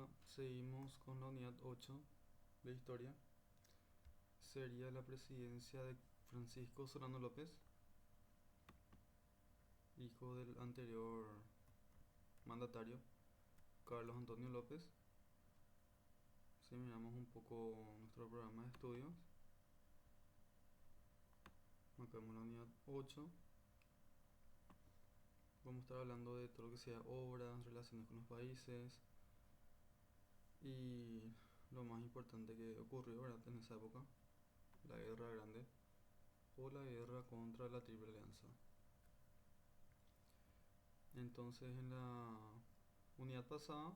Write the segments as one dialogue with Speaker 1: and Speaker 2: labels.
Speaker 1: Ahora seguimos con la unidad 8 de historia. Sería la presidencia de Francisco Solano López, hijo del anterior mandatario Carlos Antonio López. Si miramos un poco nuestro programa de estudios, acá vemos la unidad 8. Vamos a estar hablando de todo lo que sea obras, relaciones con los países y lo más importante que ocurrió, ¿verdad?, en esa época, la Guerra Grande o la guerra contra la Triple Alianza. Entonces, en la unidad pasada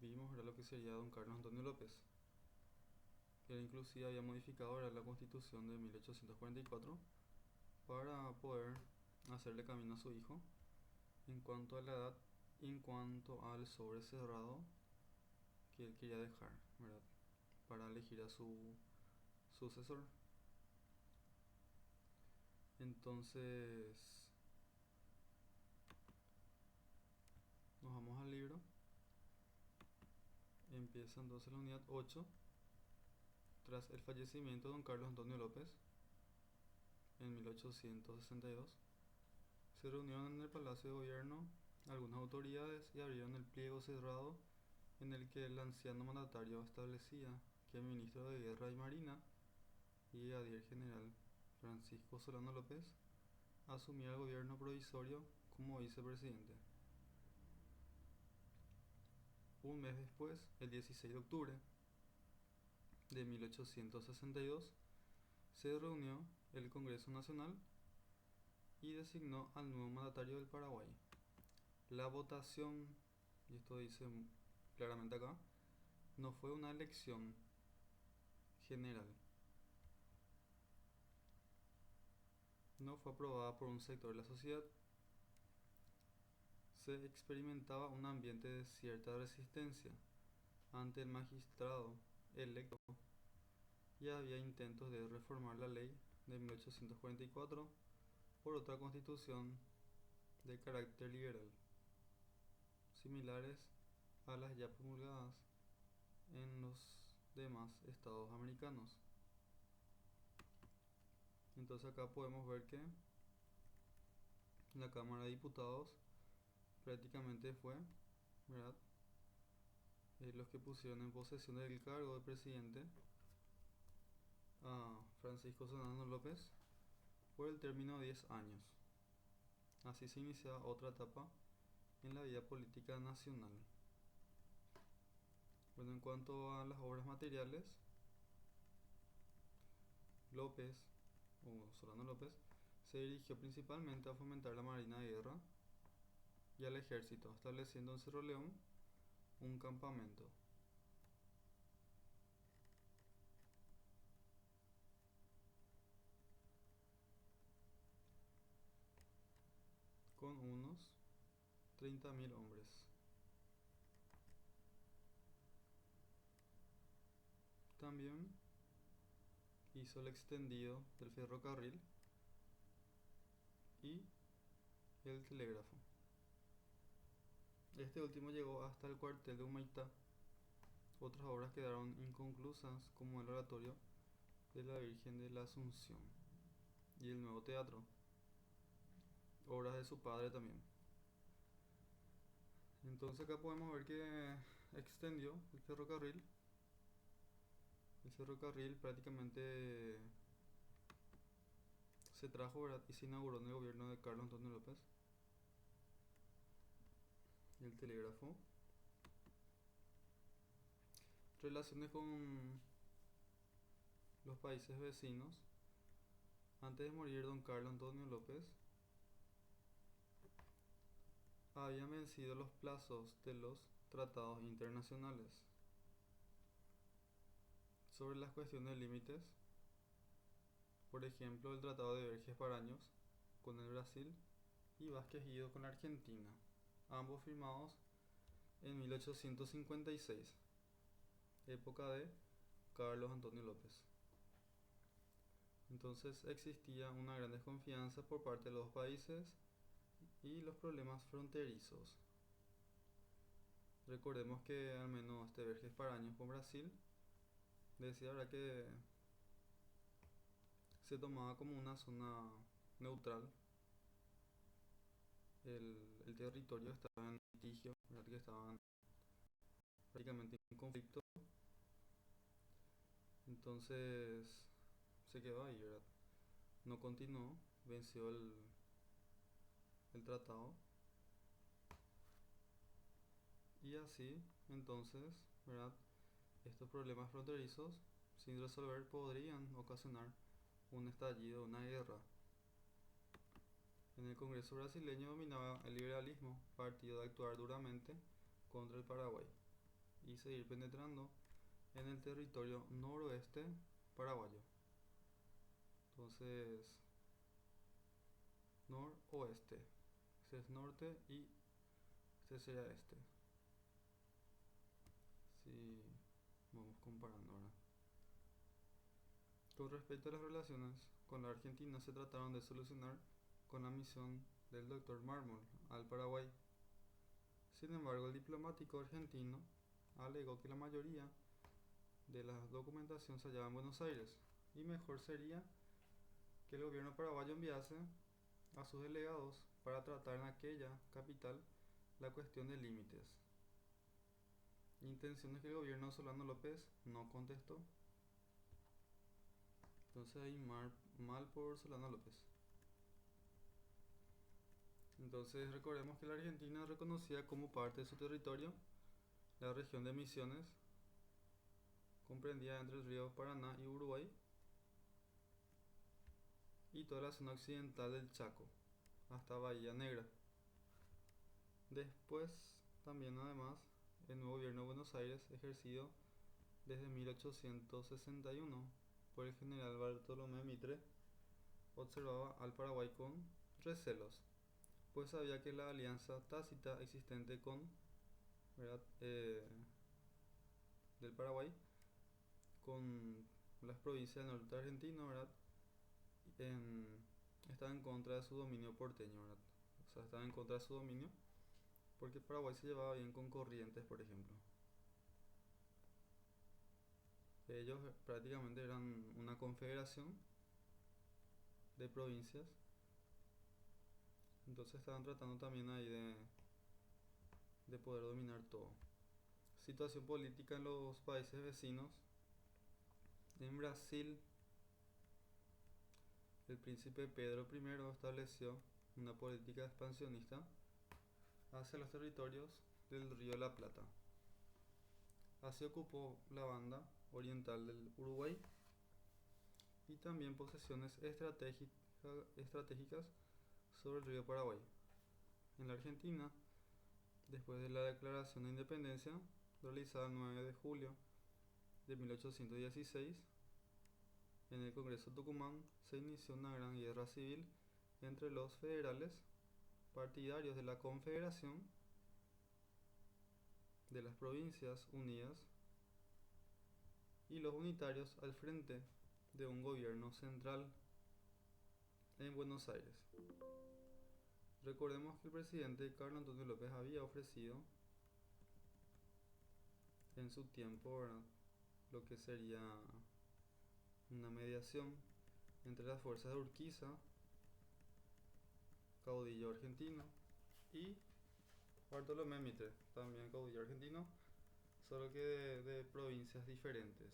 Speaker 1: vimos, ¿verdad?, lo que sería don Carlos Antonio López. Él inclusive había modificado, ¿verdad?, la Constitución de 1844 para poder hacerle camino a su hijo en cuanto a la edad y en cuanto al sobre cerrado que él quería dejar, ¿verdad?, para elegir a su sucesor. Entonces, nos vamos al libro. Empieza entonces la unidad 8. Tras el fallecimiento de don Carlos Antonio López en 1862, se reunieron en el Palacio de Gobierno algunas autoridades y abrieron el pliego cerrado en el que el anciano mandatario establecía que el ministro de Guerra y Marina y brigadier general Francisco Solano López asumía el gobierno provisorio como vicepresidente. Un mes después, el 16 de octubre de 1862, se reunió el Congreso Nacional y designó al nuevo mandatario del Paraguay. La votación, y esto dice claramente acá, no fue una elección general. No fue aprobada por un sector de la sociedad. Se experimentaba un ambiente de cierta resistencia ante el magistrado electo y había intentos de reformar la ley de 1844 por otra constitución de carácter liberal, similares a las ya promulgadas en los demás estados americanos. Entonces acá podemos ver que la Cámara de Diputados prácticamente fue, ¿verdad?, los que pusieron en posesión del cargo de presidente a Francisco Solano López por el término de 10 años. Así se iniciaba otra etapa en la vida política nacional. Bueno, en cuanto a las obras materiales, López, o Solano López, se dirigió principalmente a fomentar la marina de guerra y al ejército, estableciendo en Cerro León un campamento. Con unos 30.000 hombres. También hizo el extendido del ferrocarril y el telégrafo. Este último llegó hasta el cuartel de Humaitá. Otras obras quedaron inconclusas, como el oratorio de la Virgen de la Asunción y el nuevo teatro, obras de su padre también. Entonces acá podemos ver que extendió el ferrocarril. El ferrocarril prácticamente se trajo, ¿verdad?, y se inauguró en el gobierno de Carlos Antonio López. El telégrafo. Relaciones con los países vecinos. Antes de morir don Carlos Antonio López, habían vencido los plazos de los tratados internacionales sobre las cuestiones de límites, por ejemplo el Tratado de Verges-Paraños con el Brasil y Vázquez-Guido con la Argentina, ambos firmados en 1856, época de Carlos Antonio López. Entonces existía una gran desconfianza por parte de los dos países y los problemas fronterizos. Recordemos que al menos este Verges Paraños con Brasil decía, ¿verdad?, que se tomaba como una zona neutral el territorio, estaba en litigio, ¿verdad?, que estaban prácticamente en conflicto, entonces se quedó ahí, ¿verdad? No continuó, venció el tratado y así, entonces, ¿verdad?, estos problemas fronterizos sin resolver podrían ocasionar un estallido, una guerra. En el Congreso brasileño dominaba el liberalismo, partido de actuar duramente contra el Paraguay y seguir penetrando en el territorio noroeste paraguayo. Entonces, noroeste, este es norte y este sería este. Si vamos comparando ahora. Con respecto a las relaciones con la Argentina, se trataron de solucionar con la misión del Dr. Mármol al Paraguay. Sin embargo, el diplomático argentino alegó que la mayoría de la documentación se hallaba en Buenos Aires y mejor sería que el gobierno paraguayo enviase a sus delegados para tratar en aquella capital la cuestión de límites. Intenciones que el gobierno de Solano López no contestó. Entonces ahí mal por Solano López. Entonces recordemos que la Argentina reconocía como parte de su territorio la región de Misiones, comprendida entre el río Paraná y Uruguay, y toda la zona occidental del Chaco, hasta Bahía Negra. Después, también además, el nuevo gobierno de Buenos Aires, ejercido desde 1861 por el general Bartolomé Mitre, observaba al Paraguay con recelos, pues sabía que la alianza tácita existente con, ¿verdad?, del Paraguay con las provincias del norte argentino, ¿verdad?, en, estaba en contra de su dominio porteño, ¿verdad? O sea, estaba en contra de su dominio porque Paraguay se llevaba bien con Corrientes, por ejemplo. Ellos prácticamente eran una confederación de provincias, entonces estaban tratando también ahí de poder dominar todo. Situación política en los países vecinos. En Brasil, el príncipe Pedro I estableció una política expansionista hacia los territorios del Río de la Plata. Así ocupó la banda oriental del Uruguay y también posesiones estratégicas sobre el río Paraguay. En la Argentina, después de la declaración de independencia realizada el 9 de julio de 1816, en el Congreso de Tucumán se inició una gran guerra civil entre los federales, partidarios de la Confederación de las Provincias Unidas, y los unitarios al frente de un gobierno central en Buenos Aires. Recordemos que el presidente Carlos Antonio López había ofrecido en su tiempo, ¿verdad?, lo que sería una mediación entre las fuerzas de Urquiza, caudillo argentino, y Bartolomé Mitre, también caudillo argentino, solo que de provincias diferentes.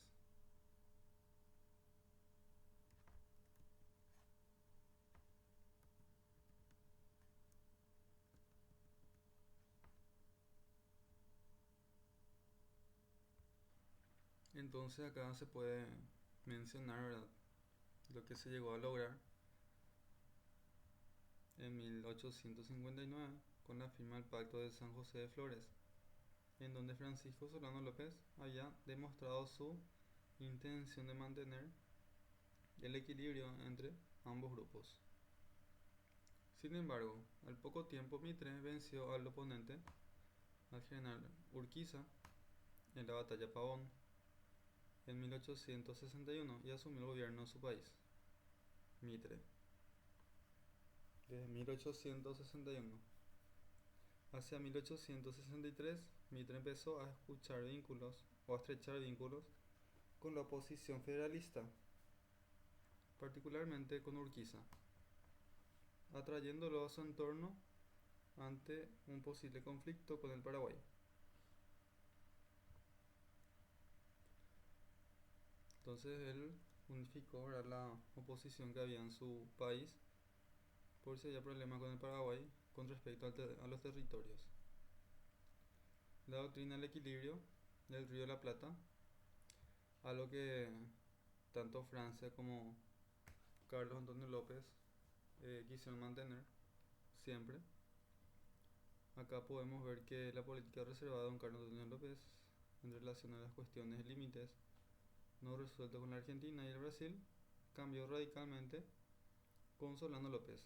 Speaker 1: Entonces acá se puede mencionar, ¿verdad?, lo que se llegó a lograr en 1859 con la firma del Pacto de San José de Flores, en donde Francisco Solano López había demostrado su intención de mantener el equilibrio entre ambos grupos. Sin embargo, al poco tiempo Mitre venció al oponente, al general Urquiza, en la batalla Pavón en 1861 y asumió el gobierno de su país. Mitre, desde 1861. Hacia 1863, Mitre empezó a escuchar vínculos o a estrechar vínculos con la oposición federalista, particularmente con Urquiza, atrayéndolo a su entorno ante un posible conflicto con el Paraguay. Entonces él unificó, ¿verdad?, la oposición que había en su país por si había problema con el Paraguay con respecto a los territorios. La doctrina del equilibrio del Río de la Plata, algo que tanto Francia como Carlos Antonio López quisieron mantener siempre. Acá podemos ver que la política reservada de don Carlos Antonio López en relación a las cuestiones de límites no resueltos con la Argentina y el Brasil cambió radicalmente con Solano López.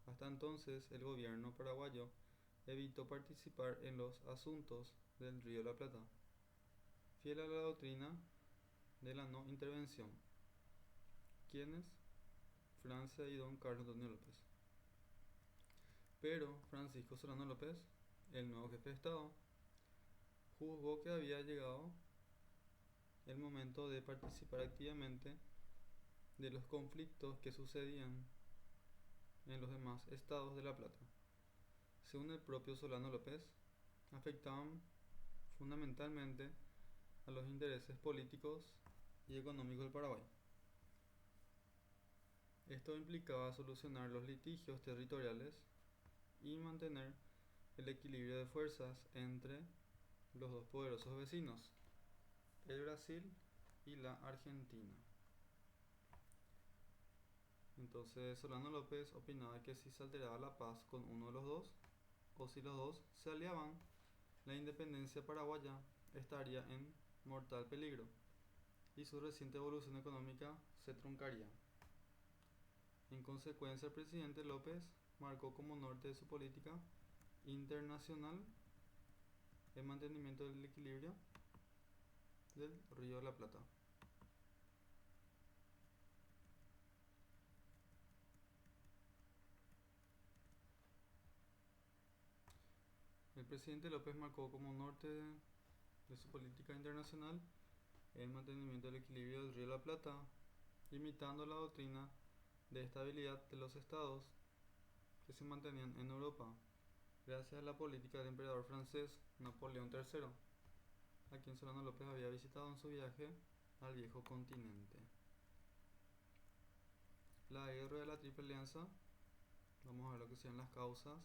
Speaker 1: Hasta entonces el gobierno paraguayo evitó participar en los asuntos del Río de la Plata, fiel a la doctrina de la no intervención. ¿Quiénes? Francia y don Carlos Antonio López. Pero Francisco Solano López, el nuevo jefe de Estado, juzgó que había llegado el momento de participar activamente de los conflictos que sucedían en los demás estados de La Plata. Según el propio Solano López, afectaban fundamentalmente a los intereses políticos y económicos del Paraguay. Esto implicaba solucionar los litigios territoriales y mantener el equilibrio de fuerzas entre los dos poderosos vecinos, el Brasil y la Argentina. Entonces Solano López opinaba que si se alteraba la paz con uno de los dos, o si los dos se aliaban, la independencia paraguaya estaría en mortal peligro y su reciente evolución económica se truncaría. En consecuencia, el presidente López marcó como norte de su política internacional el mantenimiento del equilibrio del Río de la Plata. El presidente López marcó como norte de su política internacional el mantenimiento del equilibrio del Río de la Plata, imitando la doctrina de estabilidad de los estados que se mantenían en Europa, gracias a la política del emperador francés Napoleón III, a quien Solano López había visitado en su viaje al viejo continente. La guerra de la Triple Alianza, vamos a ver lo que sean las causas,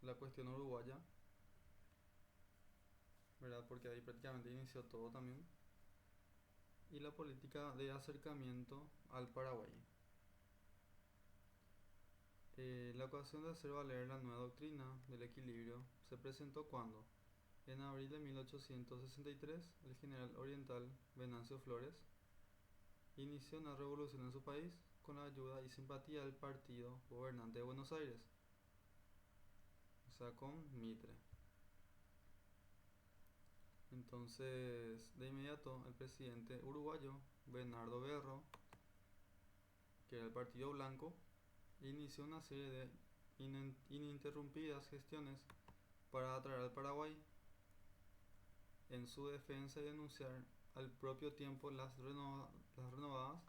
Speaker 1: la cuestión uruguaya, ¿verdad?, porque ahí prácticamente inició todo también, y la política de acercamiento al Paraguay. La ocasión de hacer valer la nueva doctrina del equilibrio se presentó cuando, en abril de 1863, el general oriental Venancio Flores inició una revolución en su país con la ayuda y simpatía del partido gobernante de Buenos Aires, o sea, con Mitre. Entonces, de inmediato, el presidente uruguayo Bernardo Berro, que era el Partido Blanco, inició una serie de ininterrumpidas gestiones para atraer al Paraguay en su defensa y denunciar al propio tiempo las renovadas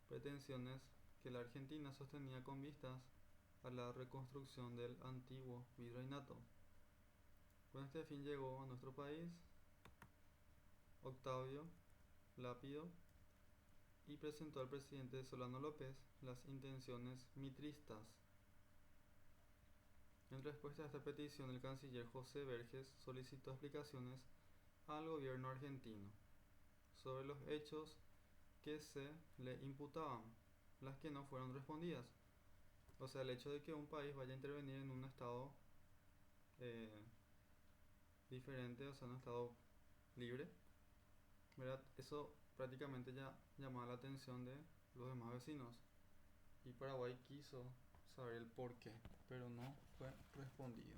Speaker 1: pretensiones que la Argentina sostenía con vistas a la reconstrucción del antiguo virreinato. Con este fin llegó a nuestro país Octavio Lápido y presentó al presidente Solano López las intenciones mitristas. En respuesta a esta petición, el canciller José Verges solicitó explicaciones al gobierno argentino sobre los hechos que se le imputaban, las que no fueron respondidas. O sea, el hecho de que un país vaya a intervenir en un estado diferente, o sea, un estado libre, ¿verdad? Eso prácticamente ya llamaba la atención de los demás vecinos. Y Paraguay quiso saber el por qué, pero no fue respondido.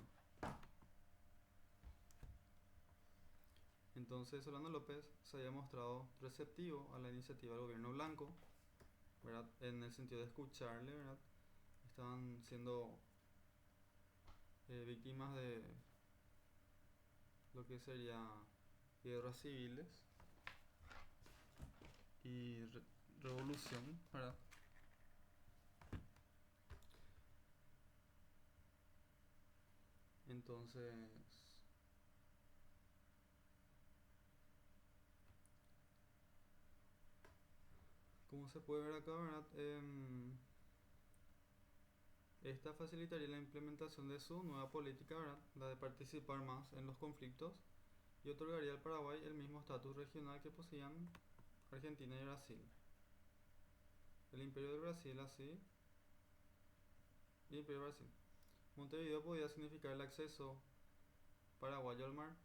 Speaker 1: Entonces Solano López se había mostrado receptivo a la iniciativa del gobierno blanco, ¿verdad?, en el sentido de escucharle, ¿verdad? Estaban siendo víctimas de lo que sería guerras civiles y revolución, ¿verdad? Entonces, como se puede ver acá, ¿verdad? Esta facilitaría la implementación de su nueva política, ¿verdad? La de participar más en los conflictos y otorgaría al Paraguay el mismo estatus regional que poseían Argentina y Brasil. El Imperio de Brasil así y el Imperio de Brasil. Montevideo podía significar el acceso paraguayo al mar,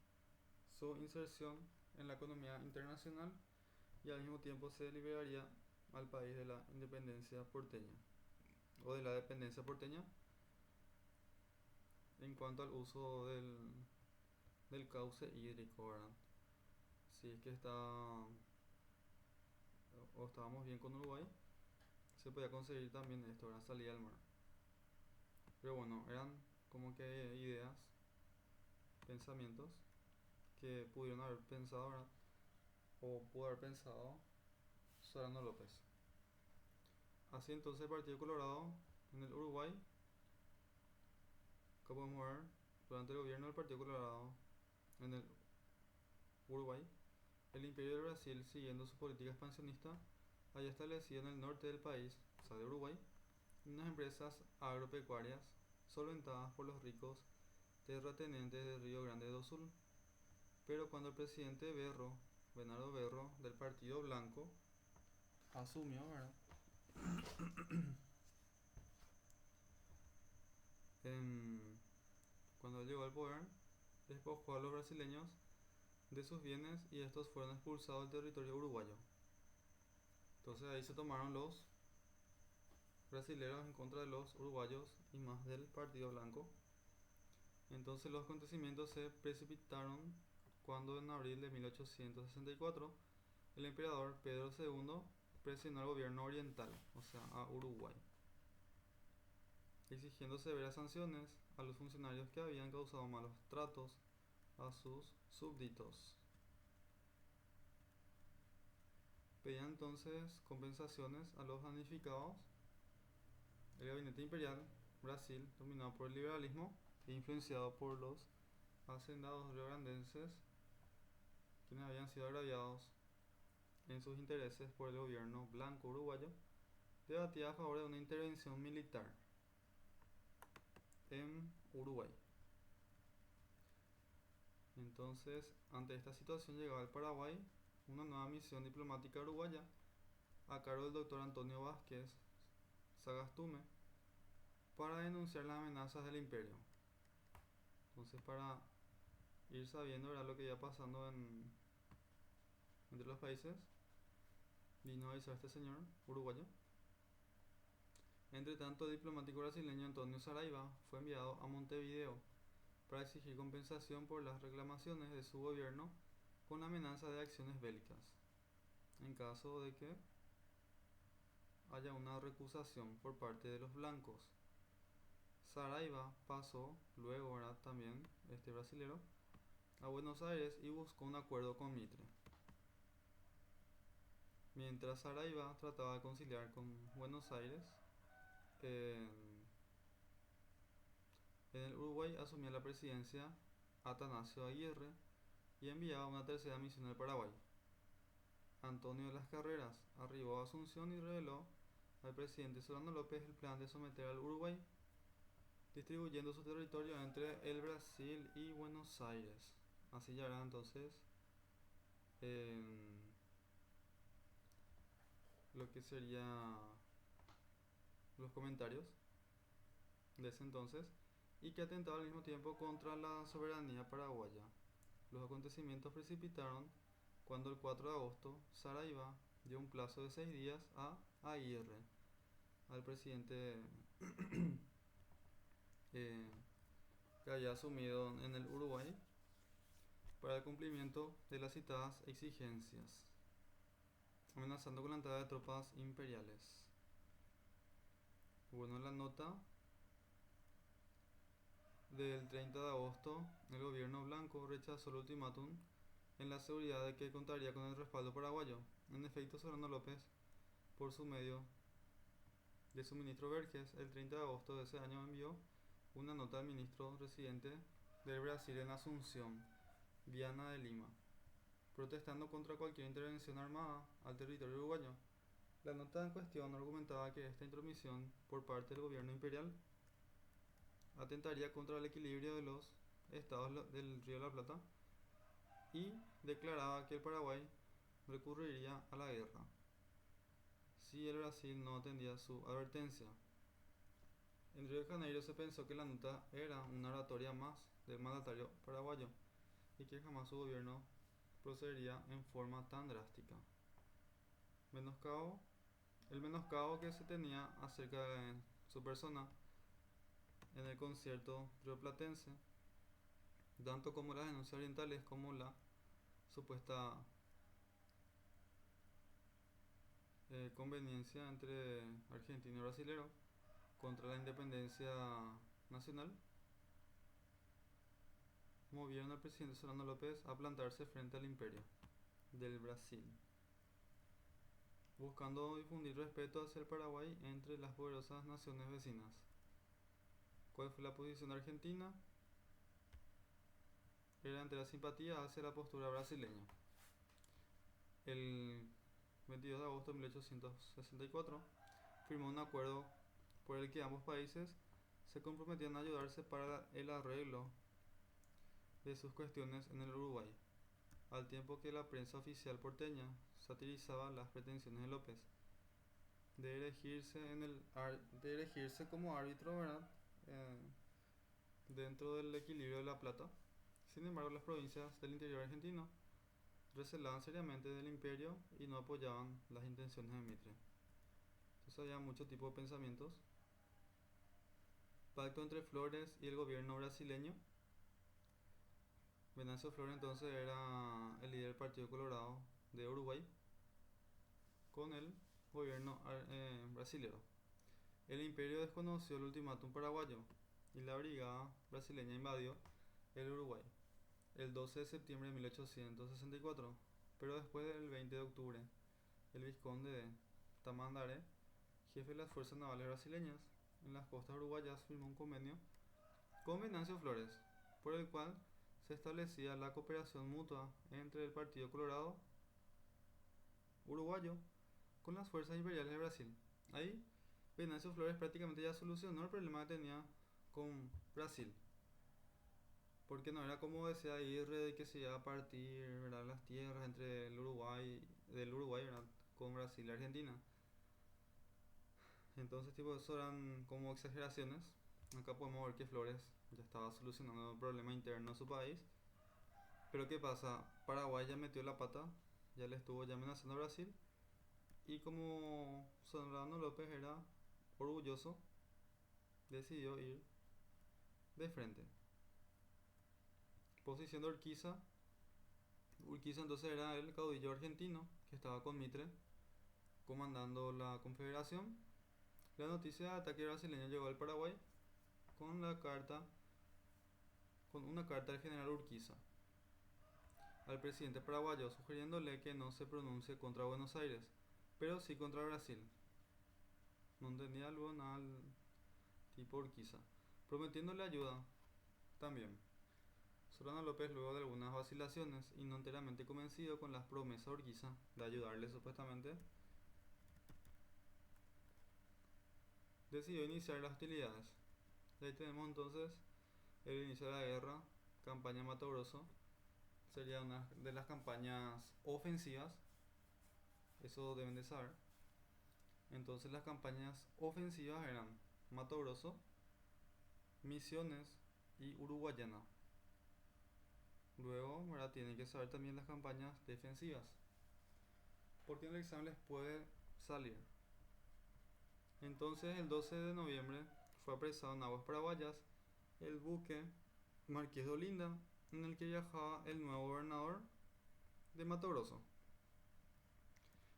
Speaker 1: su inserción en la economía internacional y al mismo tiempo se liberaría al país de la independencia porteña o de la dependencia porteña en cuanto al uso del cauce hídrico, ¿verdad? Si es que o estábamos bien con Uruguay, se podía conseguir también esto, ¿verdad? Salida al mar. Pero bueno, eran como que ideas, pensamientos que pudieron haber pensado, ¿verdad? O pudo haber pensado Solano López. Así entonces el Partido Colorado en el Uruguay, como podemos ver, durante el gobierno del Partido Colorado en el Uruguay, el Imperio de Brasil, siguiendo su política expansionista, había establecido en el norte del país, o sea de Uruguay, unas empresas agropecuarias solventadas por los ricos terratenientes de Río Grande do Sul. Pero cuando el presidente Bernardo Berro, del Partido Blanco, asumió, ¿verdad? Cuando llegó al poder, despojó a los brasileños de sus bienes y estos fueron expulsados del territorio uruguayo. Entonces ahí se tomaron los brasileños en contra de los uruguayos y más del Partido Blanco. Entonces los acontecimientos se precipitaron cuando en abril de 1864 el emperador Pedro II presionó al gobierno oriental, o sea, a Uruguay, exigiendo severas sanciones a los funcionarios que habían causado malos tratos a sus súbditos. Pedían entonces compensaciones a los damnificados. El gabinete imperial Brasil, dominado por el liberalismo e influenciado por los hacendados riograndenses, quienes habían sido agraviados en sus intereses por el gobierno blanco uruguayo, debatía a favor de una intervención militar en Uruguay. Entonces, ante esta situación llegaba al Paraguay una nueva misión diplomática uruguaya a cargo del doctor Antonio Vázquez Sagastume para denunciar las amenazas del imperio. Entonces, para ir sabiendo era lo que iba pasando entre los países, vino a avisar a este señor uruguayo. Entre tanto, el diplomático brasileño Antonio Saraiva fue enviado a Montevideo para exigir compensación por las reclamaciones de su gobierno con amenaza de acciones bélicas en caso de que haya una recusación por parte de los blancos. Saraiva pasó luego, ¿verdad? También este brasilero a Buenos Aires y buscó un acuerdo con Mitre. Mientras Saraiva trataba de conciliar con Buenos Aires, en el Uruguay asumía la presidencia Atanasio Aguirre y enviaba una tercera misión al Paraguay. Antonio de las Carreras arribó a Asunción y reveló al presidente Solano López el plan de someter al Uruguay, distribuyendo su territorio entre el Brasil y Buenos Aires. Así ya era entonces lo que sería los comentarios de ese entonces y que atentaba al mismo tiempo contra la soberanía paraguaya. Los acontecimientos precipitaron cuando el 4 de agosto Saraiva dio un plazo de 6 días a Aguirre, al presidente que había asumido en el Uruguay, para el cumplimiento de las citadas exigencias, amenazando con la entrada de tropas imperiales. Bueno, la nota del 30 de agosto, el gobierno blanco rechazó el ultimátum en la seguridad de que contaría con el respaldo paraguayo. En efecto, Solano López, por su medio de su ministro Vergés, el 30 de agosto de ese año envió una nota al ministro residente del Brasil en Asunción, Viana de Lima, protestando contra cualquier intervención armada al territorio uruguayo. La nota en cuestión argumentaba que esta intromisión por parte del gobierno imperial atentaría contra el equilibrio de los estados del Río de la Plata y declaraba que el Paraguay recurriría a la guerra si el Brasil no atendía su advertencia. En Río de Janeiro se pensó que la nota era una oratoria más del mandatario paraguayo y que jamás su gobierno procedería en forma tan drástica. Menoscabo, el menoscabo que se tenía acerca de su persona en el concierto rioplatense, tanto como las denuncias orientales como la supuesta conveniencia entre argentino y brasilero contra la independencia nacional, movieron al presidente Solano López a plantarse frente al imperio del Brasil, buscando difundir respeto hacia el Paraguay entre las poderosas naciones vecinas. ¿Cuál fue la posición de Argentina? Era ante la simpatía hacia la postura brasileña. El 22 de agosto de 1864 firmó un acuerdo por el que ambos países se comprometían a ayudarse para el arreglo de sus cuestiones en el Uruguay, al tiempo que la prensa oficial porteña satirizaba las pretensiones de López de erigirse como árbitro, ¿verdad? Dentro del equilibrio de la Plata. Sin embargo, las provincias del interior argentino recelaban seriamente del imperio y no apoyaban las intenciones de Mitre. Entonces había muchos tipos de pensamientos. Pacto entre Flores y el gobierno brasileño. Venancio Flores entonces era el líder del Partido Colorado de Uruguay con el gobierno brasilero. El imperio desconoció el ultimátum paraguayo y la brigada brasileña invadió el Uruguay el 12 de septiembre de 1864, pero después del 20 de octubre, el vizconde de Tamandaré, jefe de las fuerzas navales brasileñas en las costas uruguayas, firmó un convenio con Venancio Flores, por el cual se establecía la cooperación mutua entre el Partido Colorado uruguayo con las fuerzas imperiales de Brasil. Ahí, Venancio Flores prácticamente ya solucionó el problema que tenía con Brasil, porque no era como decía Aguirre de que se iba a partir, ¿verdad?, las tierras entre del Uruguay, ¿verdad?, con Brasil y Argentina. Entonces, tipo, eso eran como exageraciones. Acá podemos ver que Flores ya estaba solucionando el problema interno de su país. Pero ¿qué pasa? Paraguay ya metió la pata, ya le estuvo ya amenazando a Brasil. Y como Solano López era orgulloso, decidió ir de frente. Posición de Urquiza. Urquiza entonces era el caudillo argentino que estaba con Mitre comandando la confederación. La noticia de ataque brasileño llegó al Paraguay con una carta del general Urquiza al presidente paraguayo sugiriéndole que no se pronuncie contra Buenos Aires, pero sí contra Brasil. No entendía algo nada al tipo Urquiza, prometiéndole ayuda también. Solano López, luego de algunas vacilaciones y no enteramente convencido con las promesas de Urquiza de ayudarle supuestamente, decidió iniciar las hostilidades. Y ahí tenemos entonces el inicio de la guerra, campaña Mato Grosso. Sería una de las campañas ofensivas, eso deben de saber. Entonces las campañas ofensivas eran Mato Grosso, Misiones y Uruguayana. Luego, ¿verdad?, tienen que saber también las campañas defensivas, porque en el examen les puede salir. Entonces, el 12 de noviembre fue apresado en aguas paraguayas el buque Marqués de Olinda, en el que viajaba el nuevo gobernador de Mato Grosso.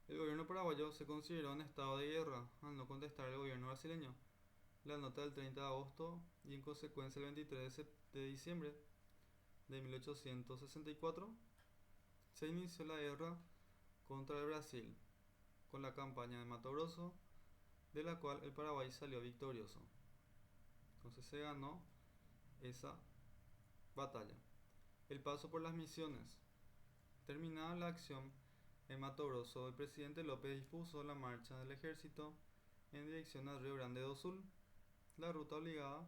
Speaker 1: El gobierno paraguayo se consideró en estado de guerra al no contestar al gobierno brasileño, la nota del 30 de agosto y en consecuencia el 23 de diciembre de 1864 se inició la guerra contra el Brasil con la campaña de Mato Grosso, de la cual el Paraguay salió victorioso. Entonces se ganó esa batalla. El paso por las Misiones. Terminada la acción en Mato Grosso, el presidente López dispuso la marcha del ejército en dirección al Río Grande do Sul. La ruta obligada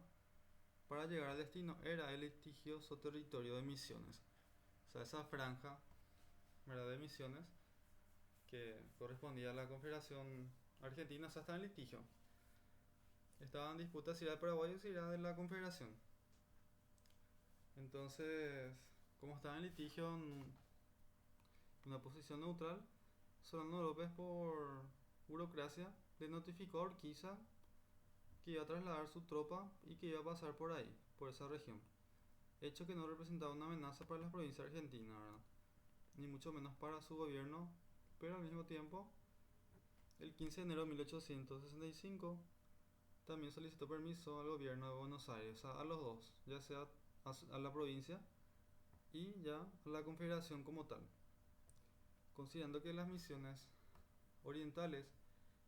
Speaker 1: para llegar al destino era el litigioso territorio de Misiones. O sea, esa franja, ¿verdad?, de Misiones que correspondía a la Confederación Argentina, o sea, estaba en litigio. Estaba en disputa si era de Paraguay o si era de la Confederación. Entonces, como estaba en litigio en una posición neutral, Solano López, por burocracia, le notificó a Urquiza que iba a trasladar su tropa y que iba a pasar por ahí, por esa región. Hecho que no representaba una amenaza para las provincias argentinas, ¿verdad?, ni mucho menos para su gobierno, pero al mismo tiempo, el 15 de enero de 1865, también solicitó permiso al gobierno de Buenos Aires, o sea, a los dos, ya sea a la provincia y ya a la confederación como tal, considerando que las misiones orientales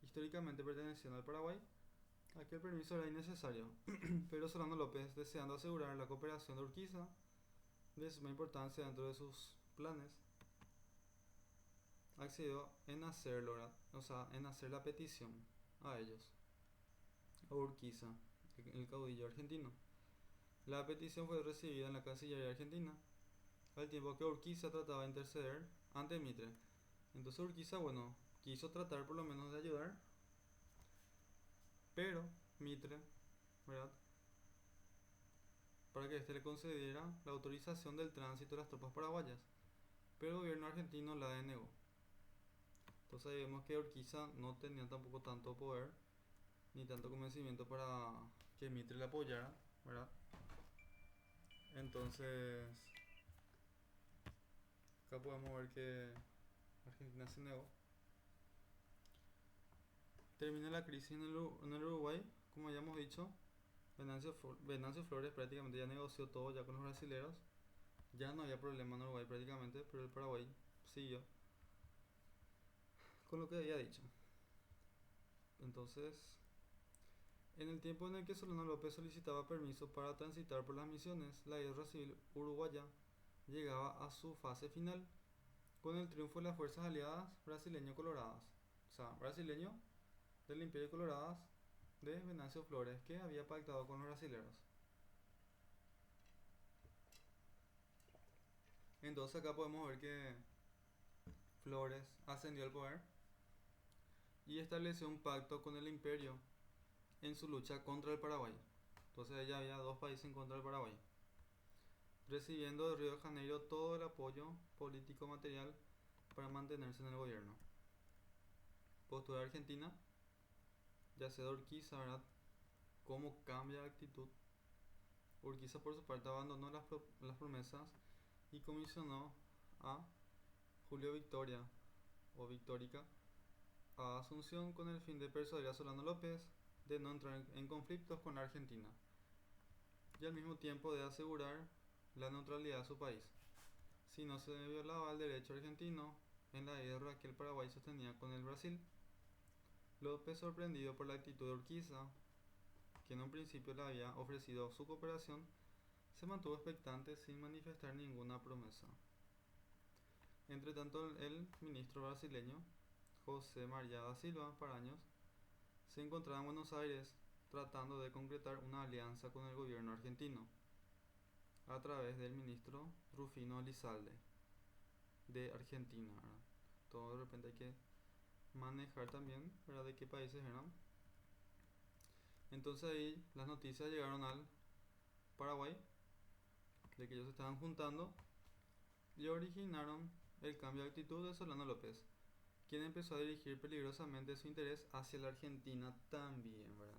Speaker 1: históricamente pertenecían al Paraguay. Aquel permiso era innecesario, pero Solano López, deseando asegurar la cooperación de Urquiza, de suma importancia dentro de sus planes, accedió en hacerlo, o sea, en hacer la petición a ellos, a Urquiza, el caudillo argentino. La petición fue recibida en la Cancillería argentina, al tiempo que Urquiza trataba de interceder ante Mitre. Entonces Urquiza, bueno, quiso tratar por lo menos de ayudar, pero Mitre, ¿verdad?, para que éste le concediera la autorización del tránsito de las tropas paraguayas, pero el gobierno argentino la denegó. Entonces ahí vemos que Urquiza no tenía tampoco tanto poder ni tanto convencimiento para que Mitre le apoyara, ¿verdad? Entonces acá podemos ver que Argentina se negó. Termina la crisis en el Uruguay, como ya hemos dicho. Venancio Flores prácticamente ya negoció todo ya con los brasileros. Ya no había problema en Uruguay prácticamente, pero el Paraguay siguió con lo que había dicho. Entonces, en el tiempo en el que Solano López solicitaba permiso para transitar por las Misiones, la guerra civil uruguaya llegaba a su fase final con el triunfo de las fuerzas aliadas brasileño-coloradas, o sea, brasileño del Imperio Coloradas de Venancio Flores, que había pactado con los brasileños. Entonces acá podemos ver que Flores ascendió al poder y estableció un pacto con el imperio en su lucha contra el Paraguay. Entonces ya había dos países en contra del Paraguay, recibiendo de Río de Janeiro todo el apoyo político material para mantenerse en el gobierno. Postura argentina, ya sea de Urquiza, ¿verdad?, cómo cambia de actitud. Urquiza por su parte abandonó las promesas y comisionó a Julio Victoria o Victórica a Asunción con el fin de persuadir a Solano López de no entrar en conflictos con la Argentina y al mismo tiempo de asegurar la neutralidad de su país si no se violaba el derecho argentino en la guerra que el Paraguay sostenía con el Brasil. López, sorprendido por la actitud de Urquiza, que en un principio le había ofrecido su cooperación, se mantuvo expectante sin manifestar ninguna promesa. Entre tanto, el ministro brasileño José María da Silva Paraños se encontraba en Buenos Aires tratando de concretar una alianza con el gobierno argentino a través del ministro Rufino Elizalde de Argentina, ¿verdad? Todo de repente hay que manejar también, ¿verdad?, de qué países eran. Entonces ahí las noticias llegaron al Paraguay de que ellos se estaban juntando y originaron el cambio de actitud de Solano López, quien empezó a dirigir peligrosamente su interés hacia la Argentina también, ¿verdad?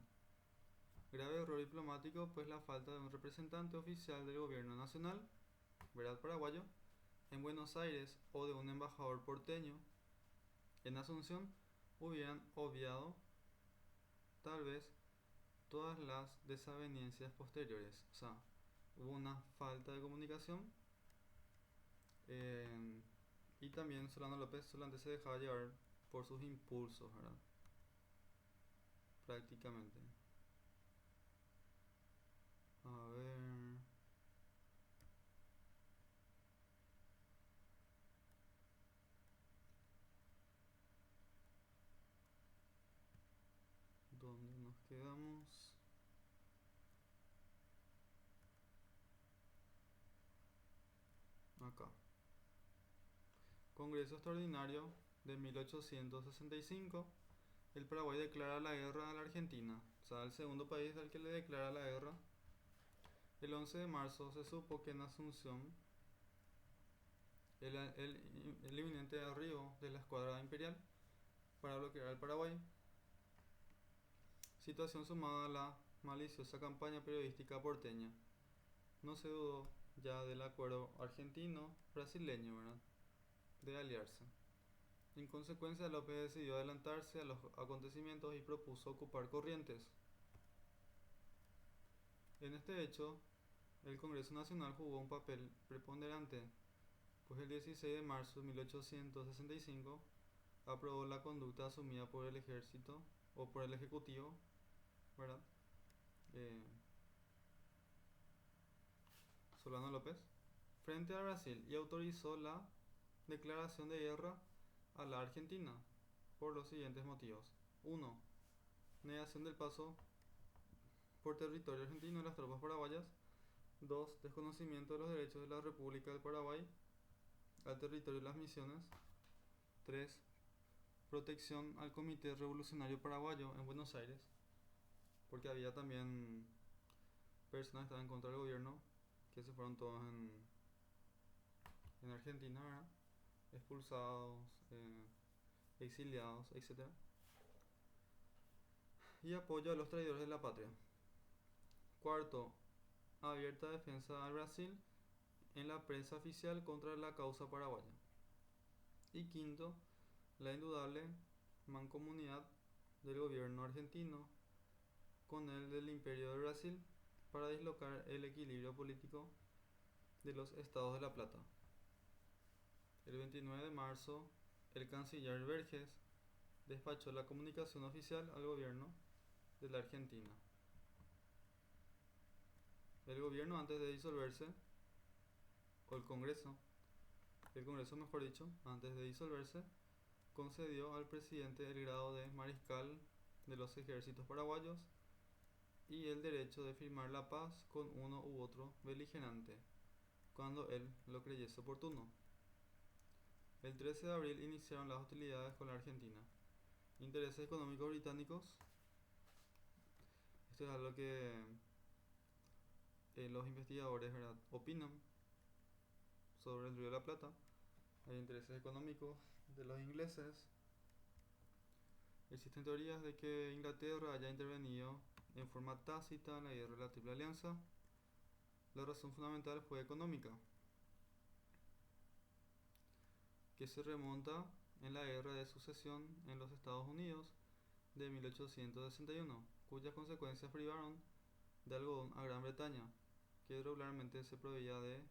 Speaker 1: Grave error diplomático, pues la falta de un representante oficial del gobierno nacional, ¿verdad?, paraguayo, en Buenos Aires, o de un embajador porteño en Asunción, hubieran obviado tal vez todas las desavenencias posteriores. O sea, hubo una falta de comunicación, eh, y también Solano López solamente se dejaba llevar por sus impulsos, ¿verdad? Prácticamente. A ver. ¿Dónde nos quedamos? Acá. Congreso Extraordinario de 1865. El Paraguay declara la guerra a la Argentina. O sea, el segundo país al que le declara la guerra. El 11 de marzo se supo que en Asunción el inminente arribo de la escuadra imperial para bloquear al Paraguay. Situación sumada a la maliciosa campaña periodística porteña. No se dudó ya del acuerdo argentino-brasileño, ¿verdad?, de aliarse. En consecuencia, López decidió adelantarse a los acontecimientos y propuso ocupar Corrientes. En este hecho, el Congreso Nacional jugó un papel preponderante, pues el 16 de marzo de 1865 aprobó la conducta asumida por el ejército o por el ejecutivo, ¿verdad? Eh, Solano López, frente a Brasil, y autorizó la declaración de guerra a la Argentina por los siguientes motivos. 1. Negación del paso por territorio argentino de las tropas paraguayas. 2. Desconocimiento de los derechos de la República del Paraguay al territorio de las misiones. 3. Protección al Comité Revolucionario Paraguayo en Buenos Aires, porque había también personas que estaban en contra del gobierno, que se fueron todos en Argentina, ¿verdad?, expulsados, exiliados, etc. Y apoyo a los traidores de la patria. 4. Abierta defensa al Brasil en la prensa oficial contra la causa paraguaya. Y 5. La indudable mancomunidad del gobierno argentino con el del Imperio de Brasil para dislocar el equilibrio político de los estados de La Plata. El 29 de marzo, el canciller Vergés despachó la comunicación oficial al gobierno de la Argentina. El gobierno, antes de disolverse, o el Congreso mejor dicho, antes de disolverse, concedió al presidente el grado de mariscal de los ejércitos paraguayos y el derecho de firmar la paz con uno u otro beligerante, cuando él lo creyese oportuno. El 13 de abril iniciaron las hostilidades con la Argentina. Intereses económicos británicos. Esto es algo que los investigadores, ¿verdad?, opinan sobre el Río de la Plata. Hay intereses económicos de los ingleses. Existen teorías de que Inglaterra haya intervenido en forma tácita en la guerra de la Triple Alianza. La razón fundamental fue económica, que se remonta en la guerra de sucesión en los Estados Unidos de 1861, cuyas consecuencias privaron de algodón a Gran Bretaña, que regularmente se proveía de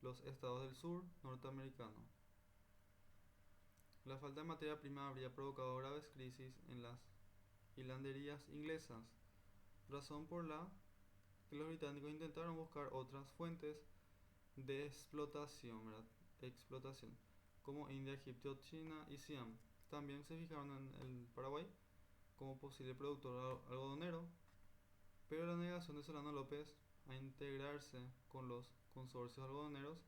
Speaker 1: los estados del sur norteamericano. La falta de materia prima habría provocado graves crisis en las hilanderías inglesas, razón por la que los británicos intentaron buscar otras fuentes de explotación, como India, Egipto, China y Siam. También se fijaron en el Paraguay como posible productor algodonero, pero la negación de Solano López a integrarse con los consorcios algodoneros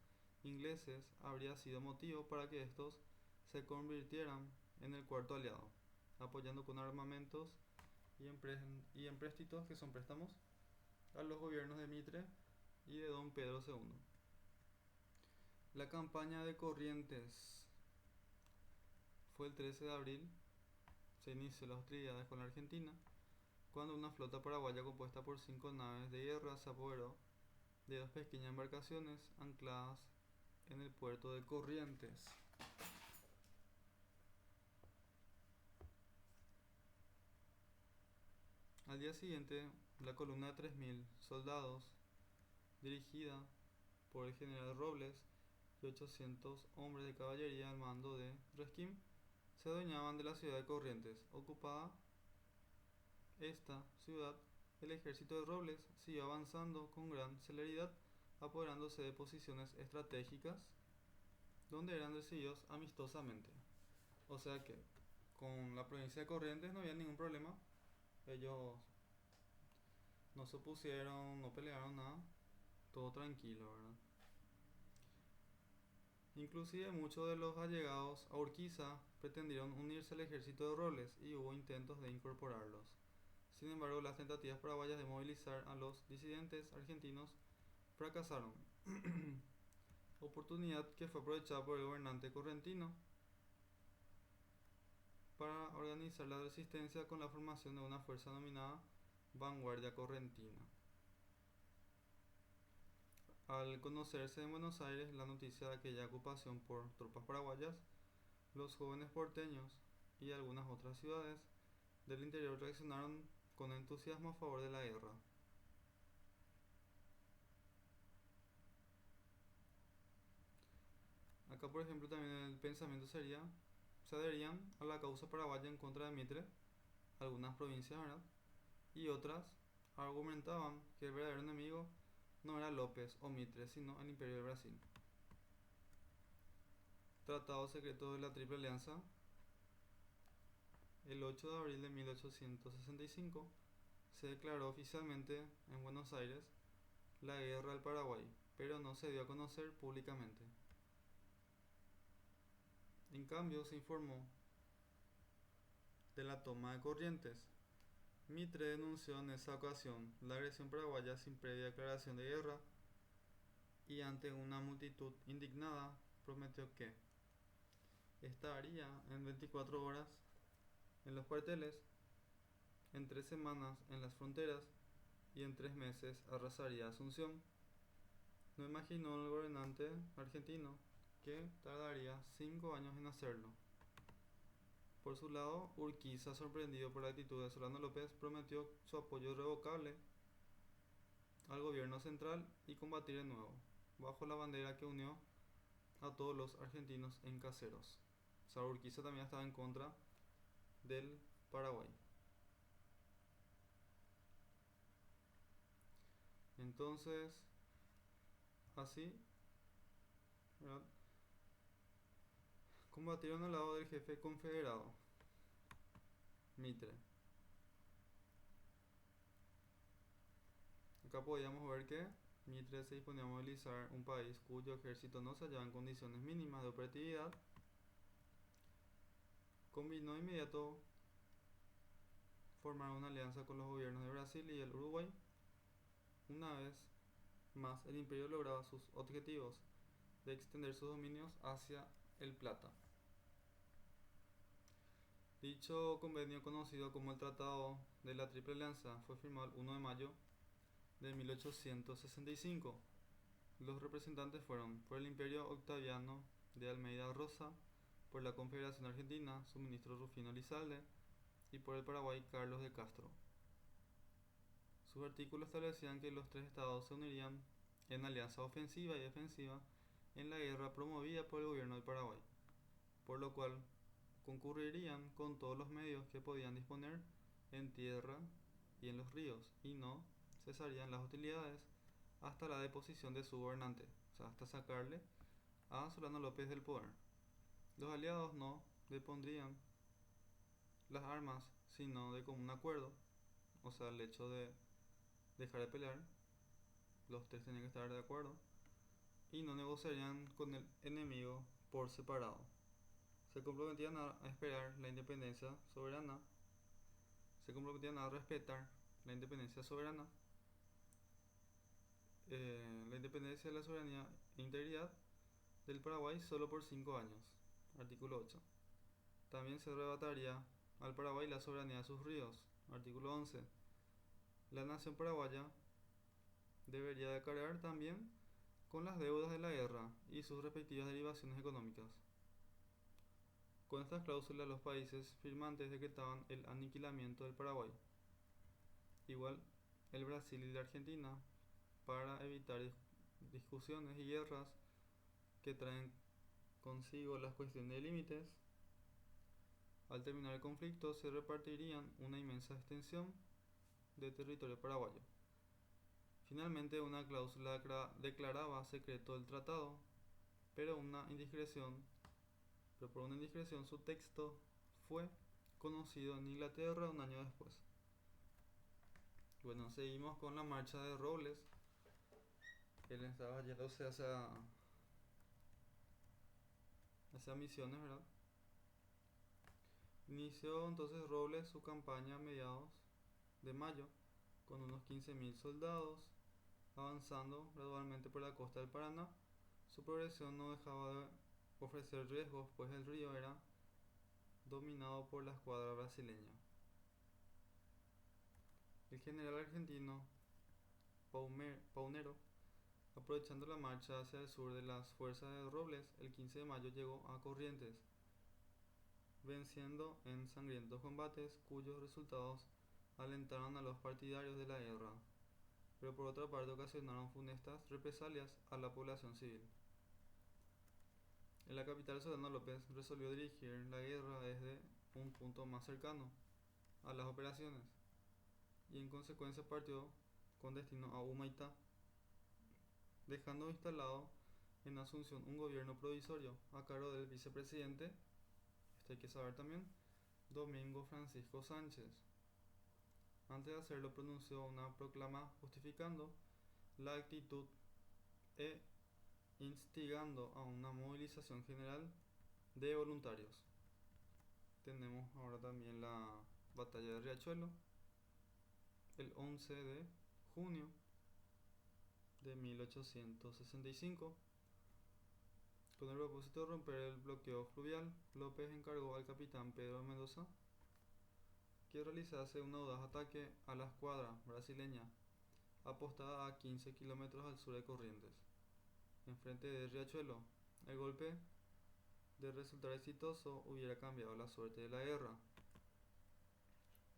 Speaker 1: ingleses habría sido motivo para que estos se convirtieran en el cuarto aliado, apoyando con armamentos y empréstitos, que son préstamos, a los gobiernos de Mitre y de Don Pedro II. La campaña de Corrientes fue el 13 de abril. Se inició las hostilidades con la Argentina cuando una flota paraguaya compuesta por 5 naves de guerra se apoderó de 2 pequeñas embarcaciones ancladas en el puerto de Corrientes. Al día siguiente, la columna de 3.000 soldados, dirigida por el general Robles y 800 hombres de caballería al mando de Resquim, se adueñaban de la ciudad de Corrientes. Ocupada esta ciudad, el ejército de Robles siguió avanzando con gran celeridad, apoderándose de posiciones estratégicas donde eran recibidos amistosamente. O sea que con la provincia de Corrientes no había ningún problema. Ellos no se opusieron, no pelearon nada, todo tranquilo, ¿verdad? Inclusive muchos de los allegados a Urquiza pretendieron unirse al ejército de Robles y hubo intentos de incorporarlos. Sin embargo, las tentativas paraguayas de movilizar a los disidentes argentinos fracasaron, oportunidad que fue aprovechada por el gobernante correntino para organizar la resistencia con la formación de una fuerza denominada Vanguardia Correntina. Al conocerse en Buenos Aires la noticia de aquella ocupación por tropas paraguayas, los jóvenes porteños y algunas otras ciudades del interior reaccionaron con entusiasmo a favor de la guerra. Acá, por ejemplo, también el pensamiento sería: se adherían a la causa paraguaya en contra de Mitre, algunas provincias, ¿verdad? Y otras argumentaban que el verdadero enemigo no era López o Mitre, sino el Imperio de Brasil. Tratado secreto de la Triple Alianza. El 8 de abril de 1865 se declaró oficialmente en Buenos Aires la guerra al Paraguay, pero no se dio a conocer públicamente. En cambio, se informó de la toma de Corrientes. Mitre denunció en esa ocasión la agresión paraguaya sin previa declaración de guerra y ante una multitud indignada prometió que estaría en 24 horas en los cuarteles, en 3 semanas en las fronteras y en 3 meses arrasaría Asunción. No imaginó el gobernante argentino que tardaría 5 años en hacerlo. Por su lado, Urquiza, sorprendido por la actitud de Solano López, prometió su apoyo irrevocable al gobierno central y combatir de nuevo, bajo la bandera que unió a todos los argentinos en caseros. O sea, Urquiza también estaba en contra del Paraguay. Entonces, así, ¿verdad?, combatieron al lado del jefe confederado, Mitre. Acá podíamos ver que Mitre se disponía a movilizar un país cuyo ejército no se hallaba en condiciones mínimas de operatividad. Combinó de inmediato formar una alianza con los gobiernos de Brasil y el Uruguay. Una vez más, el imperio lograba sus objetivos de extender sus dominios hacia el Plata. Dicho convenio, conocido como el Tratado de la Triple Alianza, fue firmado el 1 de mayo de 1865. Los representantes fueron: por el Imperio, Octaviano de Almeida Rosa; por la Confederación Argentina, su ministro Rufino Elizalde; y por el Paraguay, Carlos de Castro. Sus artículos establecían que los tres estados se unirían en alianza ofensiva y defensiva en la guerra promovida por el gobierno del Paraguay, por lo cual concurrirían con todos los medios que podían disponer en tierra y en los ríos, y no cesarían las hostilidades hasta la deposición de su gobernante, o sea, hasta sacarle a Solano López del poder. Los aliados no depondrían las armas, sino de común acuerdo, o sea, el hecho de dejar de pelear, los tres tenían que estar de acuerdo, y no negociarían con el enemigo por separado. Se comprometían a esperar la independencia soberana, se comprometían a respetar la independencia soberana, la independencia, la soberanía e integridad del Paraguay solo por 5 años. Artículo 8. También se arrebataría al Paraguay la soberanía de sus ríos. Artículo 11. La nación paraguaya debería de cargar también con las deudas de la guerra y sus respectivas derivaciones económicas. Con estas cláusulas, los países firmantes decretaban el aniquilamiento del Paraguay. Igual el Brasil y la Argentina para evitar discusiones y guerras que traen consigo las cuestiones de límites. Al terminar el conflicto se repartirían una inmensa extensión de territorio paraguayo. Finalmente una cláusula declaraba secreto el tratado, pero por una indiscreción su texto fue conocido en Inglaterra un año después. Bueno, seguimos con la marcha de Robles. Él estaba yéndose hacia Misiones, ¿verdad? Inició entonces Robles su campaña a mediados de mayo con unos 15.000 soldados, avanzando gradualmente por la costa del Paraná. Su progresión no dejaba de ofrecer riesgos, pues el río era dominado por la escuadra brasileña. El general argentino Paunero, aprovechando la marcha hacia el sur de las fuerzas de Robles, el 15 de mayo llegó a Corrientes, venciendo en sangrientos combates cuyos resultados alentaron a los partidarios de la guerra, pero por otra parte ocasionaron funestas represalias a la población civil. En la capital, Solano López resolvió dirigir la guerra desde un punto más cercano a las operaciones y en consecuencia partió con destino a Humaitá, dejando instalado en Asunción un gobierno provisorio a cargo del vicepresidente, esto hay que saber también, Domingo Francisco Sánchez. Antes de hacerlo pronunció una proclama justificando la actitud e instigando a una movilización general de voluntarios. Tenemos ahora también la batalla de Riachuelo, el 11 de junio de 1865. Con el propósito de romper el bloqueo fluvial, López encargó al capitán Pedro Mendoza que realizase un audaz ataque a la escuadra brasileña apostada a 15 kilómetros al sur de Corrientes, enfrente de Riachuelo. El golpe, de resultar exitoso, hubiera cambiado la suerte de la guerra.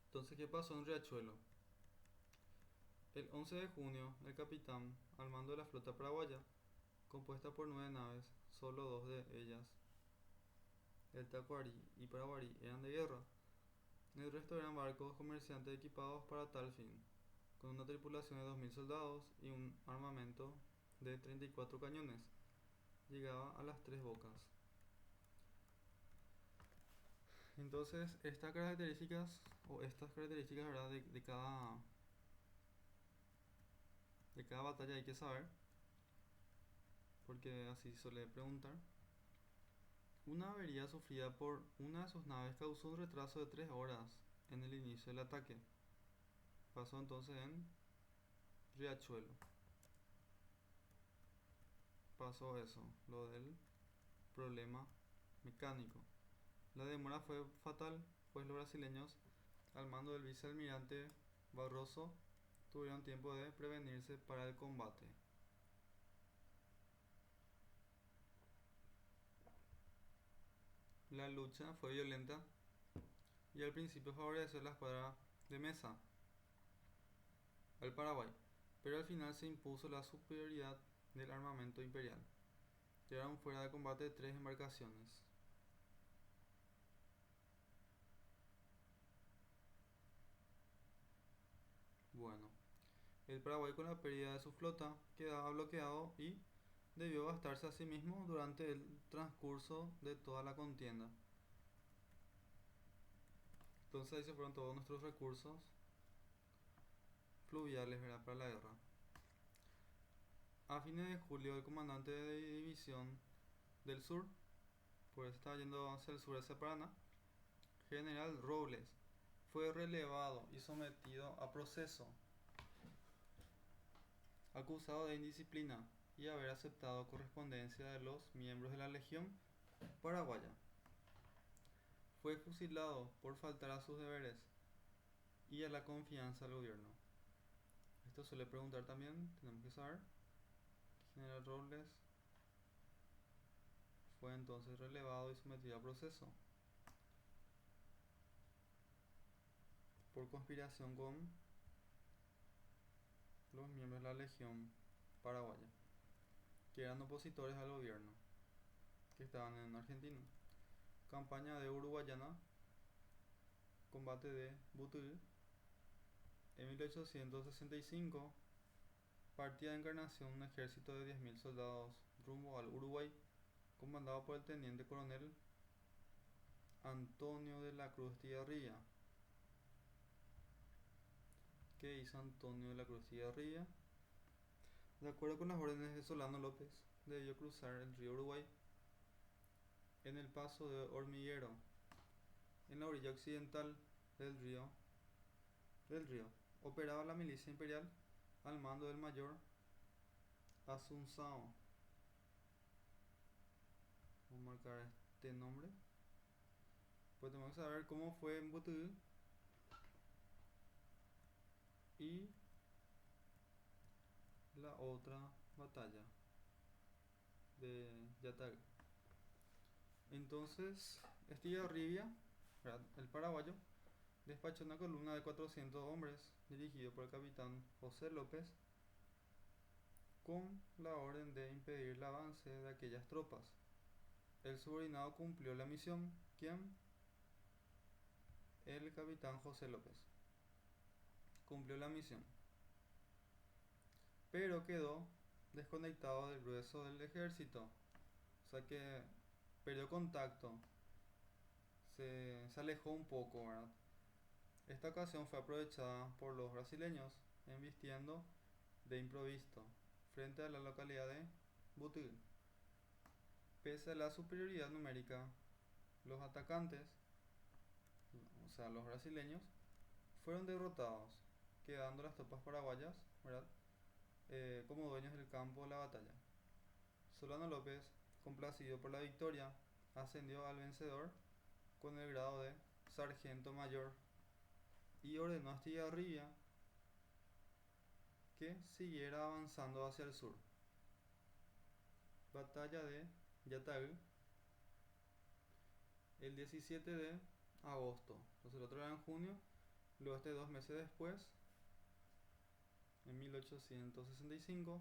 Speaker 1: Entonces, ¿qué pasó en Riachuelo? El 11 de junio, el capitán, al mando de la flota paraguaya, compuesta por 9 naves, solo 2 de ellas, el Tacuarí y Paraguarí, eran de guerra. El resto eran barcos comerciantes equipados para tal fin, con una tripulación de 2.000 soldados y un armamento de 34 cañones. Llegaba a las Tres Bocas. Entonces, estas características, ¿verdad? De cada batalla hay que saber, porque así suele preguntar. Una avería sufrida por una de sus naves causó un retraso de 3 horas en el inicio del ataque. Pasó entonces en Riachuelo. Pasó eso, lo del problema mecánico. La demora fue fatal, pues los brasileños, al mando del vicealmirante Barroso, tuvieron tiempo de prevenirse para el combate. La lucha fue violenta y al principio favoreció la escuadra de Mesa al Paraguay, pero al final se impuso la superioridad del armamento imperial. Quedaron fuera de combate 3 embarcaciones. Bueno, el Paraguay, con la pérdida de su flota, quedaba bloqueado y debió bastarse a sí mismo durante el transcurso de toda la contienda. Entonces ahí se fueron todos nuestros recursos fluviales, ¿verdad?, para la guerra. A fines de julio, el comandante de división del sur, por eso estaba yendo hacia el sur, hacia Paraná, general Robles, fue relevado y sometido a proceso, acusado de indisciplina y haber aceptado correspondencia de los miembros de la Legión Paraguaya. Fue fusilado por faltar a sus deberes y a la confianza del gobierno. Esto suele preguntar también, tenemos que saber. General Robles fue entonces relevado y sometido a proceso por conspiración con los miembros de la Legión Paraguaya, que eran opositores al gobierno, que estaban en Argentina. Campaña de Uruguayana, combate de Butú. En 1865 partía de Encarnación un ejército de 10.000 soldados rumbo al Uruguay, comandado por el teniente coronel Antonio de la Cruz Tijerría. ¿Qué hizo Antonio de la Cruz Tijerría? De acuerdo con las órdenes de Solano López, debió cruzar el río Uruguay en el paso de Hormiguero, en la orilla occidental del río. Operaba la milicia imperial al mando del mayor Asunzao. Vamos a marcar este nombre. Pues tenemos que saber cómo fue en Butú y la otra batalla de Yatag. Entonces, Estigarribia, el paraguayo, despachó una columna de 400 hombres dirigido por el capitán José López con la orden de impedir el avance de aquellas tropas. El subordinado cumplió la misión. ¿Quién? El capitán José López. Cumplió la misión, pero quedó desconectado del grueso del ejército. O sea que perdió contacto, se alejó un poco, ¿verdad? Esta ocasión fue aprovechada por los brasileños, embistiendo de improviso frente a la localidad de Butú. Pese a la superioridad numérica, los atacantes, o sea, los brasileños, fueron derrotados, quedando las tropas paraguayas, ¿verdad? Como dueños del campo de la batalla. Solano López, complacido por la victoria, ascendió al vencedor con el grado de sargento mayor y ordenó a Estigarribia que siguiera avanzando hacia el sur. Batalla de Yataú, el 17 de agosto. Entonces el otro era en junio. Luego 2 meses después, en 1865,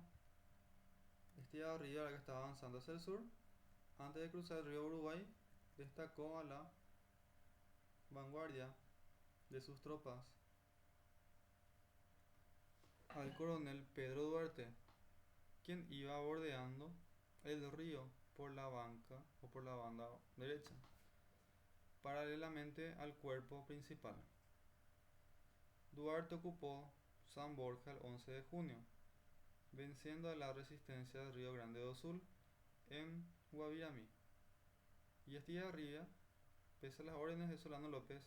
Speaker 1: Estigarribia, la que estaba avanzando hacia el sur, antes de cruzar el río Uruguay, destacó a la vanguardia de sus tropas al coronel Pedro Duarte, quien iba bordeando el río por la banca o por la banda derecha, paralelamente al cuerpo principal. Duarte ocupó San Borja el 11 de junio, venciendo a la resistencia del Río Grande do Sul en Guaviramí. Y Estigarribia, pese a las órdenes de Solano López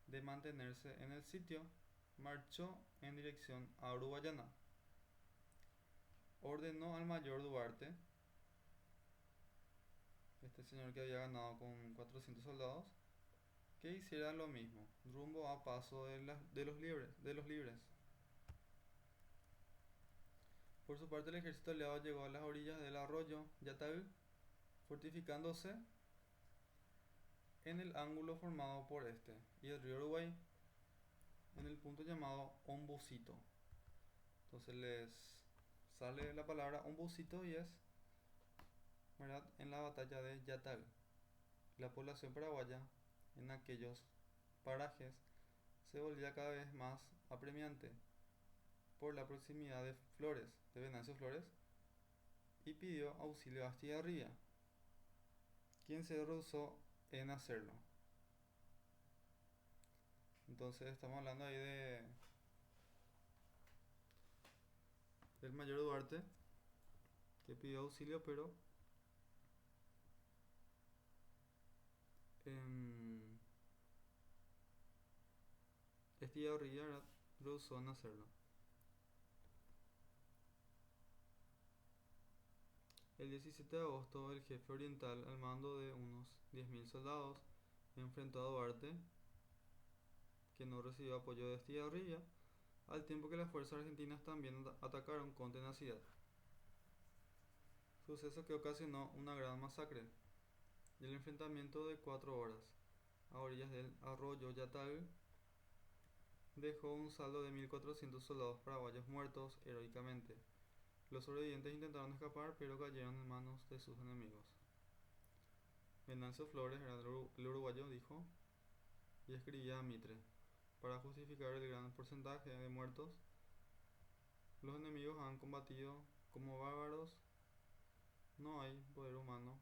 Speaker 1: de mantenerse en el sitio, marchó en dirección a Uruguayana. Ordenó al mayor Duarte, este señor que había ganado con 400 soldados, que hiciera lo mismo, rumbo a paso de los libres. Por su parte, el ejército aliado llegó a las orillas del arroyo Yataú, fortificándose en el ángulo formado por este y el río Uruguay, en el punto llamado Ombucito. Entonces les sale la palabra Ombucito y es, ¿verdad?, en la batalla de Yataú. La población paraguaya en aquellos parajes se volvía cada vez más apremiante por la proximidad de Flores, de Venancio Flores, y pidió auxilio a Estigarribia, quien se rehusó en hacerlo. Entonces estamos hablando ahí del mayor Duarte, que pidió auxilio, pero Estigarribia rehusó en hacerlo. El 17 de agosto, el jefe oriental, al mando de unos 10.000 soldados, enfrentó a Duarte, que no recibió apoyo de Estigarribia, al tiempo que las fuerzas argentinas también atacaron con tenacidad. Suceso que ocasionó una gran masacre y el enfrentamiento de 4 horas a orillas del arroyo Yataú dejó un saldo de 1.400 soldados paraguayos muertos heroicamente. Los sobrevivientes intentaron escapar, pero cayeron en manos de sus enemigos. Venancio Flores, era el uruguayo, dijo y escribía a Mitre: para justificar el gran porcentaje de muertos, los enemigos han combatido como bárbaros, no hay poder humano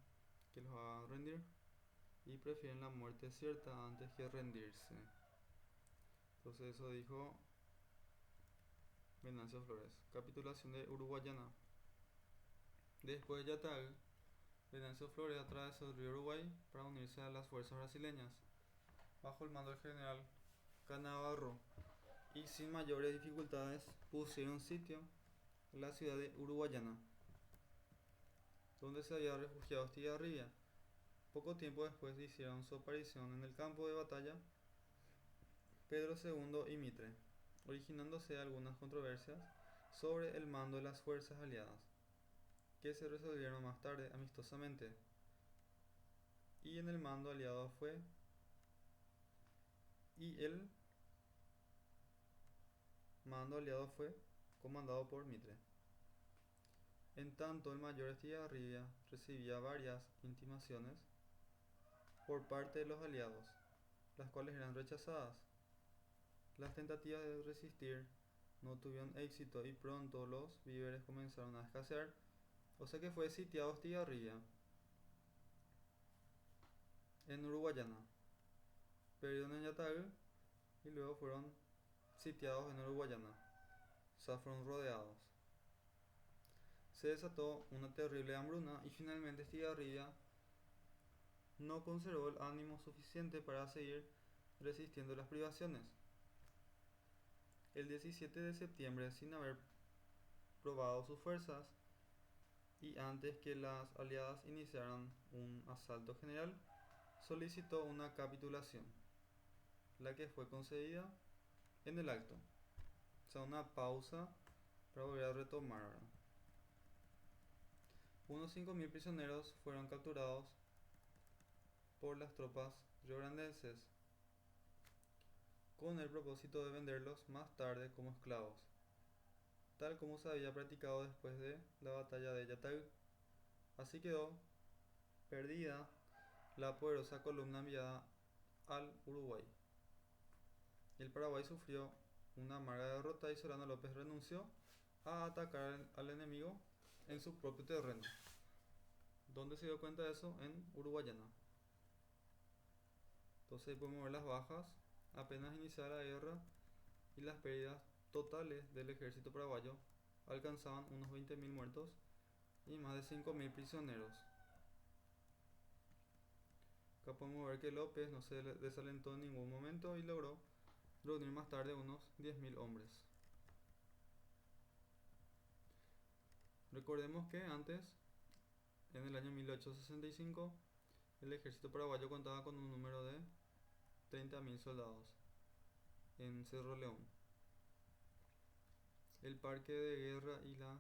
Speaker 1: que los haga rendir y prefieren la muerte cierta antes que rendirse. Entonces eso dijo Venancio Flores. Capitulación de Uruguayana. Después de Yatal, Venancio Flores atravesó el río Uruguay para unirse a las fuerzas brasileñas, bajo el mando del general Canavarro, y sin mayores dificultades pusieron sitio a la ciudad de Uruguayana, donde se había refugiado Estigarribia. Poco tiempo después hicieron su aparición en el campo de batalla Pedro II y Mitre, originándose algunas controversias sobre el mando de las fuerzas aliadas, que se resolvieron más tarde amistosamente, y en el mando aliado fue el mando aliado fue comandado por Mitre. En tanto, el mayor Estigarribia recibía varias intimaciones por parte de los aliados, las cuales eran rechazadas. Las tentativas de resistir no tuvieron éxito y pronto los víveres comenzaron a escasear, o sea que fue sitiado Estigarribia en Uruguayana, perdieron en Yatal y luego fueron sitiados en Uruguayana, o sea, fueron rodeados. Se desató una terrible hambruna y finalmente Estigarribia no conservó el ánimo suficiente para seguir resistiendo las privaciones. El 17 de septiembre, sin haber probado sus fuerzas y antes que las aliadas iniciaran un asalto general, solicitó una capitulación, la que fue concedida en el acto. O sea, una pausa para volver a retomar, ¿verdad? Unos 5.000 prisioneros fueron capturados por las tropas riograndenses, con el propósito de venderlos más tarde como esclavos, tal como se había practicado después de la batalla de Yatal. Así quedó perdida la poderosa columna enviada al Uruguay. El Paraguay sufrió una amarga derrota y Solano López renunció a atacar al enemigo en su propio terreno. ¿Dónde se dio cuenta de eso? En Uruguayana. Entonces ahí podemos ver las bajas apenas iniciada la guerra, y las pérdidas totales del ejército paraguayo alcanzaban unos 20.000 muertos y más de 5.000 prisioneros. Acá podemos ver que López no se desalentó en ningún momento y logró reunir más tarde unos 10.000 hombres. Recordemos que antes, en el año 1865, el ejército paraguayo contaba con un número de 30.000 soldados en Cerro León. El parque de guerra y la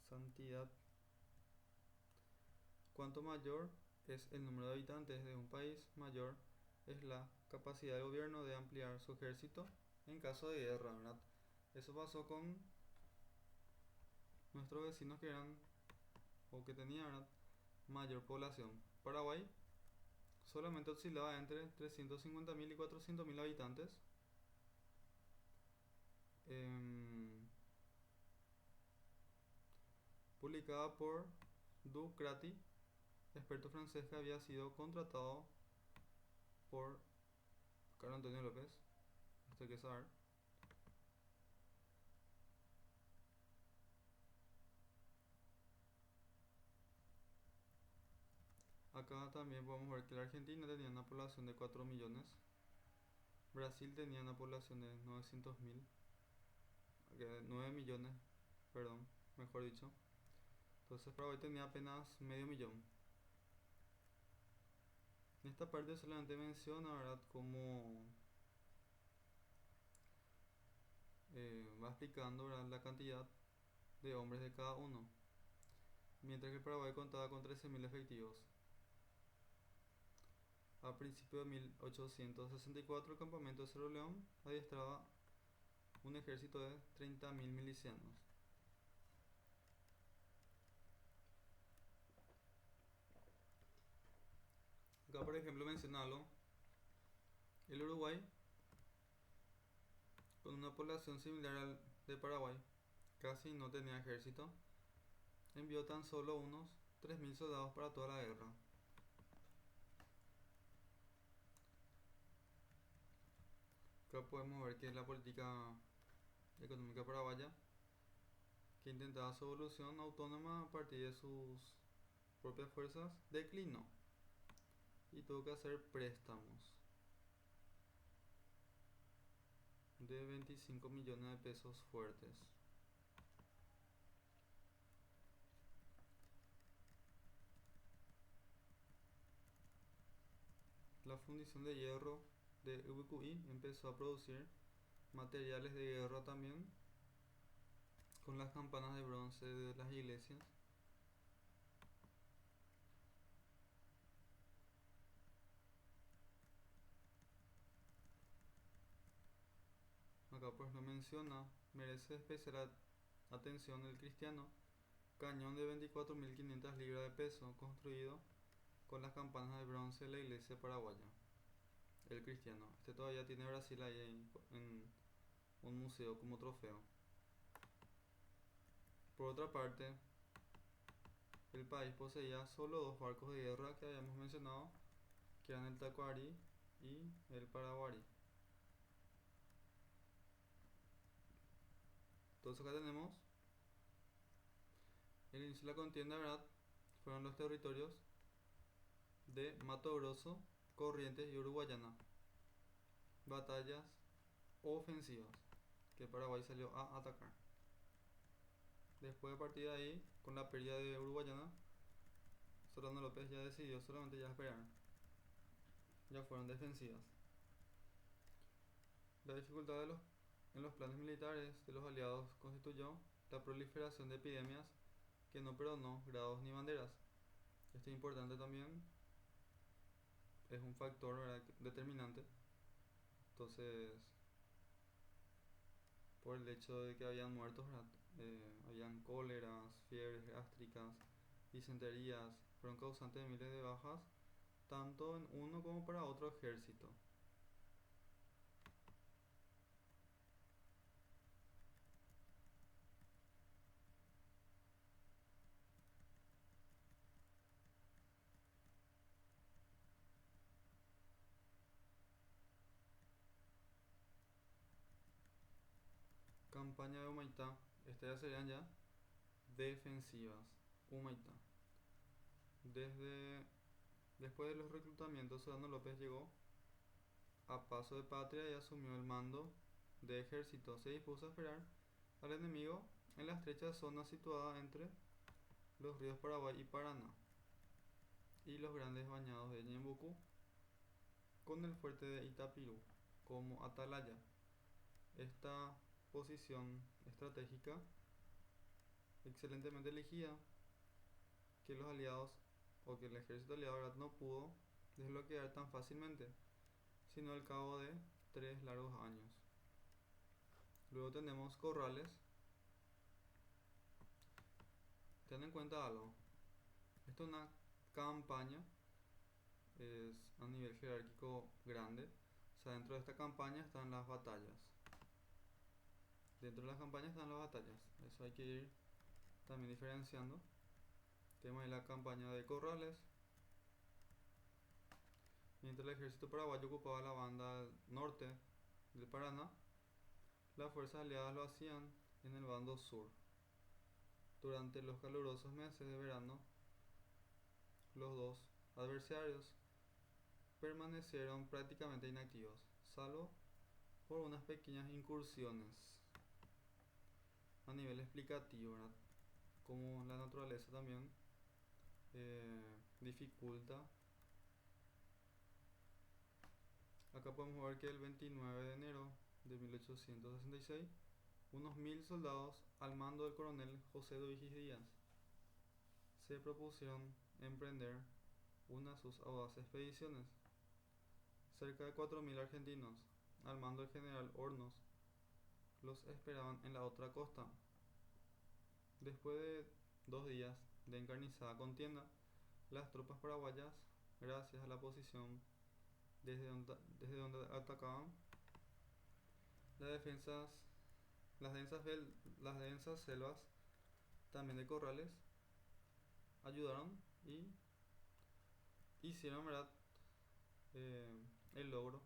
Speaker 1: santidad. Cuanto mayor es el número de habitantes de un país, mayor es la capacidad del gobierno de ampliar su ejército en caso de guerra, ¿verdad? Eso pasó con nuestros vecinos que eran o que tenían, ¿verdad?, mayor población. Paraguay solamente oscilaba entre 350.000 y 400.000 habitantes. Publicada por Ducrati, experto francés que había sido contratado por Carlos Antonio López. Esto hay que saber. Acá también podemos ver que la Argentina tenía una población de 4 millones. Brasil tenía una población de 900.000. 9 millones, perdón, mejor dicho. Entonces Paraguay tenía apenas medio millón. En esta parte solamente menciona, ¿verdad?, cómo va explicando, ¿verdad?, la cantidad de hombres de cada uno. Mientras que el Paraguay contaba con 13.000 efectivos. A principios de 1864 el campamento de Cerro León adiestraba un ejército de 30.000 milicianos. Acá, por ejemplo, menciona algo. El Uruguay, con una población similar al de Paraguay, casi no tenía ejército, envió tan solo unos 3.000 soldados para toda la guerra. Acá podemos ver que la política económica paraguaya, que intentaba su evolución autónoma a partir de sus propias fuerzas, declinó y tuvo que hacer préstamos de 25 millones de pesos fuertes. La fundición de hierro de Ubucuy empezó a producir materiales de guerra también, con las campanas de bronce de las iglesias. Acá pues lo menciona, merece especial atención el cristiano, cañón de 24.500 libras de peso, construido con las campanas de bronce de la iglesia paraguaya. El cristiano, este todavía tiene Brasil ahí en un museo como trofeo. Por otra parte, el país poseía solo dos barcos de guerra que habíamos mencionado, que eran el Tacuarí y el Paraguarí. Entonces acá tenemos el inicio de la contienda, ¿verdad? Fueron los territorios de Mato Grosso, Corrientes y Uruguayana. Batallas ofensivas que Paraguay salió a atacar. Después de partir de ahí, con la pérdida de Uruguayana, Solano López ya decidió solamente ya esperar. Ya fueron defensivas. La dificultad en los planes militares de los aliados constituyó la proliferación de epidemias que no perdonó grados ni banderas. Esto es importante también, es un factor, ¿verdad?, determinante. Entonces, por el hecho de que habían muertos, ¿verdad? Habían cóleras, fiebres gástricas, disenterías, fueron causantes de miles de bajas, tanto en uno como para otro ejército. Campaña de Humaitá, estas ya serían ya defensivas. Humaitá. Después de los reclutamientos, Solano López llegó a Paso de Patria y asumió el mando de ejército. Se dispuso a esperar al enemigo en la estrecha zona situada entre los ríos Paraguay y Paraná y los grandes bañados de Ñembucú, con el fuerte de Itapirú como atalaya. Esta posición estratégica, excelentemente elegida, que los aliados o que el ejército aliado no pudo desbloquear tan fácilmente, sino al cabo de 3 largos años. Luego tenemos Corrales. Ten en cuenta algo, esto es una campaña, es a nivel jerárquico grande, o sea, dentro de esta campaña están las batallas. Dentro de las campañas están las batallas, eso hay que ir también diferenciando. Tenemos ahí la campaña de Corrales. Mientras el ejército paraguayo ocupaba la banda norte del Paraná, las fuerzas aliadas lo hacían en el bando sur. Durante los calurosos meses de verano, los dos adversarios permanecieron prácticamente inactivos, salvo por unas pequeñas incursiones a nivel explicativo, ¿verdad? Como la naturaleza también dificulta. Acá podemos ver que el 29 de enero de 1866, unos 1.000 soldados al mando del coronel José Dovigis Díaz se propusieron emprender una de sus audaces expediciones. Cerca de 4.000 argentinos, al mando del general Hornos, los esperaban en la otra costa. Después de 2 días de encarnizada contienda, las tropas paraguayas, gracias a la posición desde donde atacaban, las defensas, las densas selvas, también de corrales, ayudaron y hicieron, ¿verdad?, eh, el logro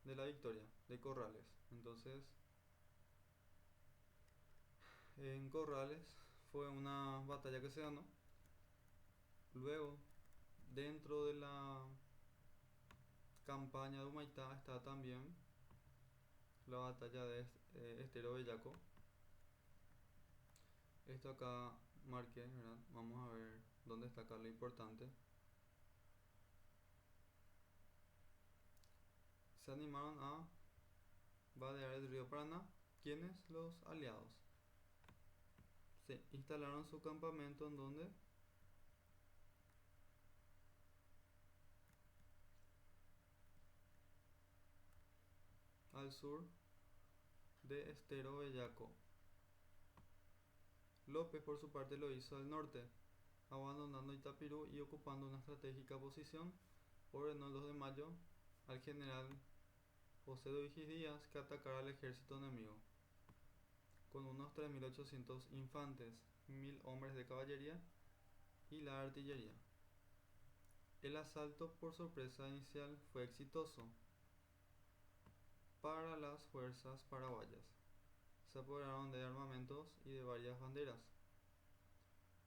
Speaker 1: de la victoria de Corrales. Entonces, en Corrales fue una batalla que se ganó. Luego, dentro de la campaña de Humaitá está también la batalla de Estero Bellaco. Esto acá marqué, ¿verdad? Vamos a ver dónde está acá lo importante. Se animaron a vadear el río Paraná. ¿Quiénes? Los aliados. Se instalaron su campamento en donde al sur de Estero Bellaco. López por su parte lo hizo al norte, abandonando Itapirú y ocupando una estratégica posición. Ordenó el 2 de mayo al general José de Vigis Díaz que atacara al ejército enemigo con unos 3.800 infantes, 1.000 hombres de caballería y la artillería. El asalto por sorpresa inicial fue exitoso para las fuerzas paraguayas. Se apoderaron de armamentos y de varias banderas.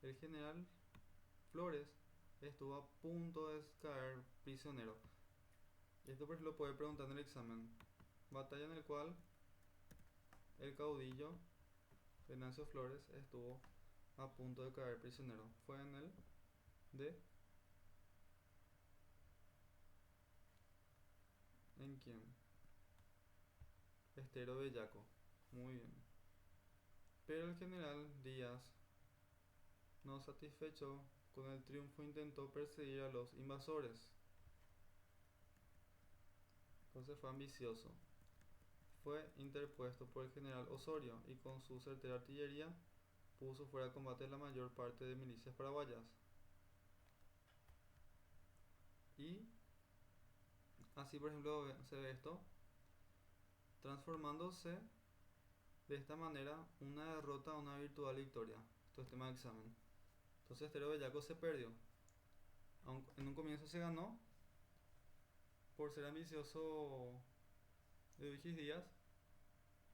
Speaker 1: El general Flores estuvo a punto de caer prisionero. Esto pues lo puede preguntar en el examen. Batalla en el cual el caudillo Venancio Flores estuvo a punto de caer prisionero. Fue en el de... ¿En quién? Estero Bellaco. Muy bien. Pero el general Díaz, no satisfecho con el triunfo, intentó perseguir a los invasores. Entonces fue ambicioso. Fue interpuesto por el general Osorio y con su certera artillería puso fuera de combate la mayor parte de milicias paraguayas. Y así, por ejemplo, se ve esto transformándose de esta manera una derrota a una virtual victoria. Esto es tema de examen. Entonces Estero Bellaco se perdió. En un comienzo se ganó por ser ambicioso. Eugenio Díaz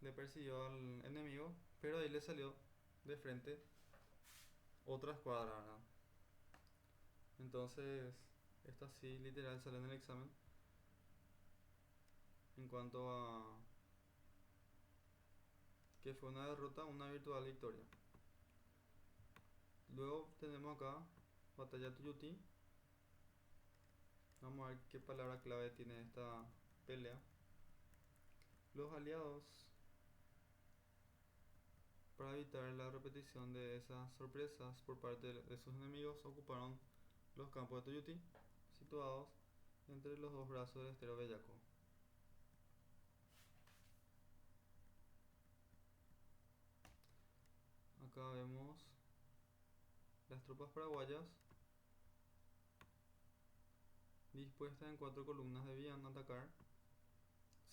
Speaker 1: le persiguió al enemigo, pero ahí le salió de frente otra escuadra, ¿verdad? Entonces, esto así literal sale en el examen en cuanto a que fue una derrota, una virtual victoria. Luego tenemos acá Batalla Tuyutí. Vamos a ver qué palabra clave tiene esta pelea. Los aliados, para evitar la repetición de esas sorpresas por parte de sus enemigos, ocuparon los campos de Tuyutí, situados entre los dos brazos del Estero Bellaco. Acá vemos las tropas paraguayas dispuestas en 4 columnas debían atacar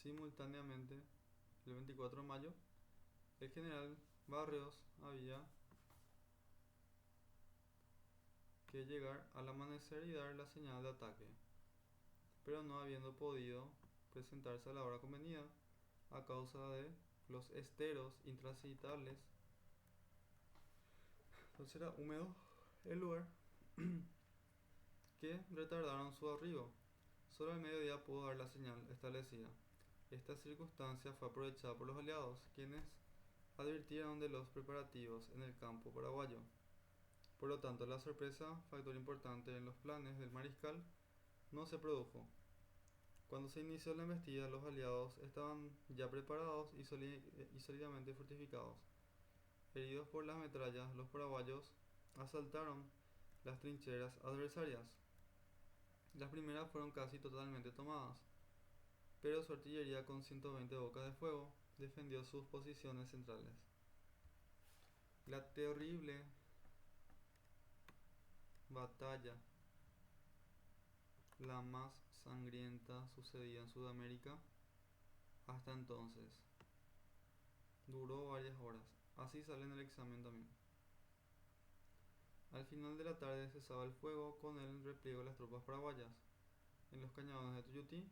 Speaker 1: simultáneamente el 24 de mayo. El general Barrios había que llegar al amanecer y dar la señal de ataque, pero no habiendo podido presentarse a la hora convenida a causa de los esteros intransitables. Entonces era húmedo el lugar que retardaron su arribo. Solo al mediodía pudo dar la señal establecida. Esta circunstancia fue aprovechada por los aliados, quienes advirtieron de los preparativos en el campo paraguayo. Por lo tanto, la sorpresa, factor importante en los planes del mariscal, no se produjo. Cuando se inició la embestida, los aliados estaban ya preparados y sólidamente fortificados. Heridos por las metrallas, los paraguayos asaltaron las trincheras adversarias. Las primeras fueron casi totalmente tomadas, pero su artillería con 120 bocas de fuego defendió sus posiciones centrales. La terrible batalla, la más sangrienta, sucedida en Sudamérica hasta entonces. Duró varias horas. Así sale en el examen también. Al final de la tarde cesaba el fuego con el repliegue de las tropas paraguayas en los cañadones de Tuyutí,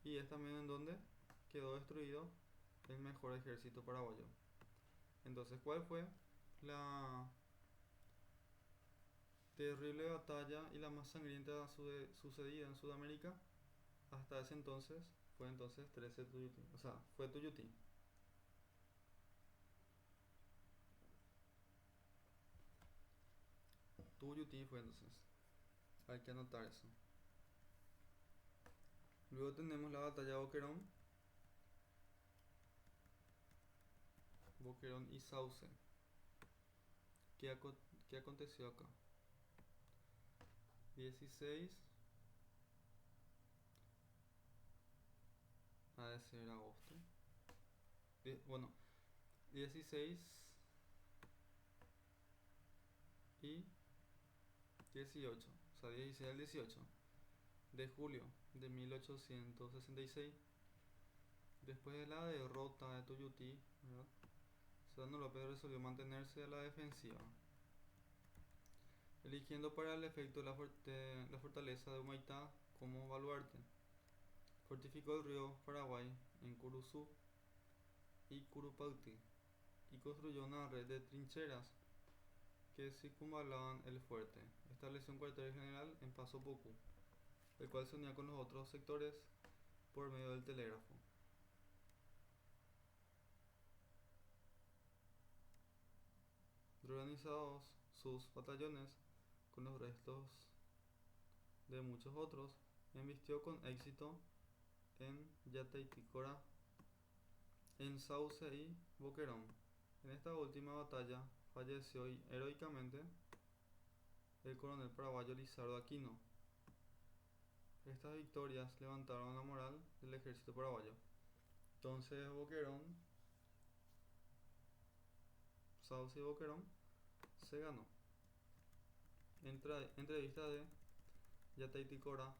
Speaker 1: y es también en donde quedó destruido el mejor ejército paraguayo. Entonces, ¿cuál fue la terrible batalla y la más sangrienta sucedida en Sudamérica? Hasta ese entonces fue entonces 13 Tuyutí, o sea, fue Tuyutí. Tuyutí fue entonces. Hay que anotar eso. Luego tenemos la batalla de Boquerón. Boquerón y Sauce. ¿Qué, qué aconteció acá? 16. Ha de ser agosto. Bueno, 16 y 18. O sea, 16 al 18 de julio de 1866. Después de la derrota de Tuyutí, ¿verdad? Serrano López resolvió mantenerse a la defensiva, eligiendo para el efecto la fortaleza de Humaitá como baluarte. Fortificó el río Paraguay en Curuzú y Curupauti y construyó una red de trincheras que circunvalaban el fuerte. Estableció un cuartel general en Paso Pucú, el cual se unía con los otros sectores por medio del telégrafo. Reorganizados sus batallones con los restos de muchos otros, embistió con éxito en Yataiticora, en Sauce y Boquerón. En esta última batalla falleció heroicamente el coronel paraguayo Lizardo Aquino. Estas victorias levantaron la moral del ejército paraguayo. Entonces Boquerón, Sauce y Boquerón se ganó. Entrevista de Yataiticora.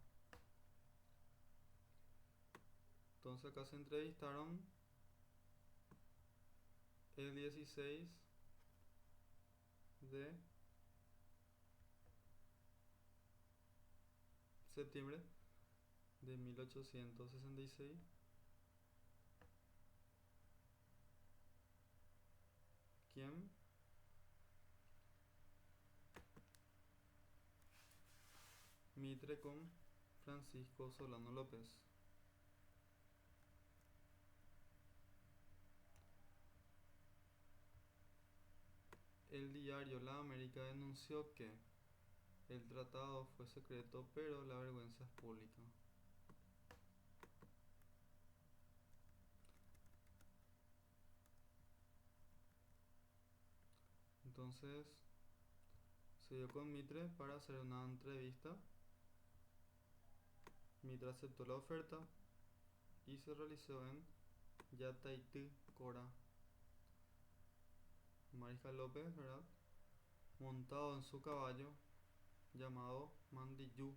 Speaker 1: Entonces acá se entrevistaron el 16 de septiembre de 1866. ¿Quién? Mitre con Francisco Solano López. El diario La América denunció que el tratado fue secreto, pero la vergüenza es pública. Entonces se dio con Mitre para hacer una entrevista. Mitre aceptó la oferta y se realizó en Yataiticora. Mariscal López, ¿verdad?, montado en su caballo llamado Mandillú,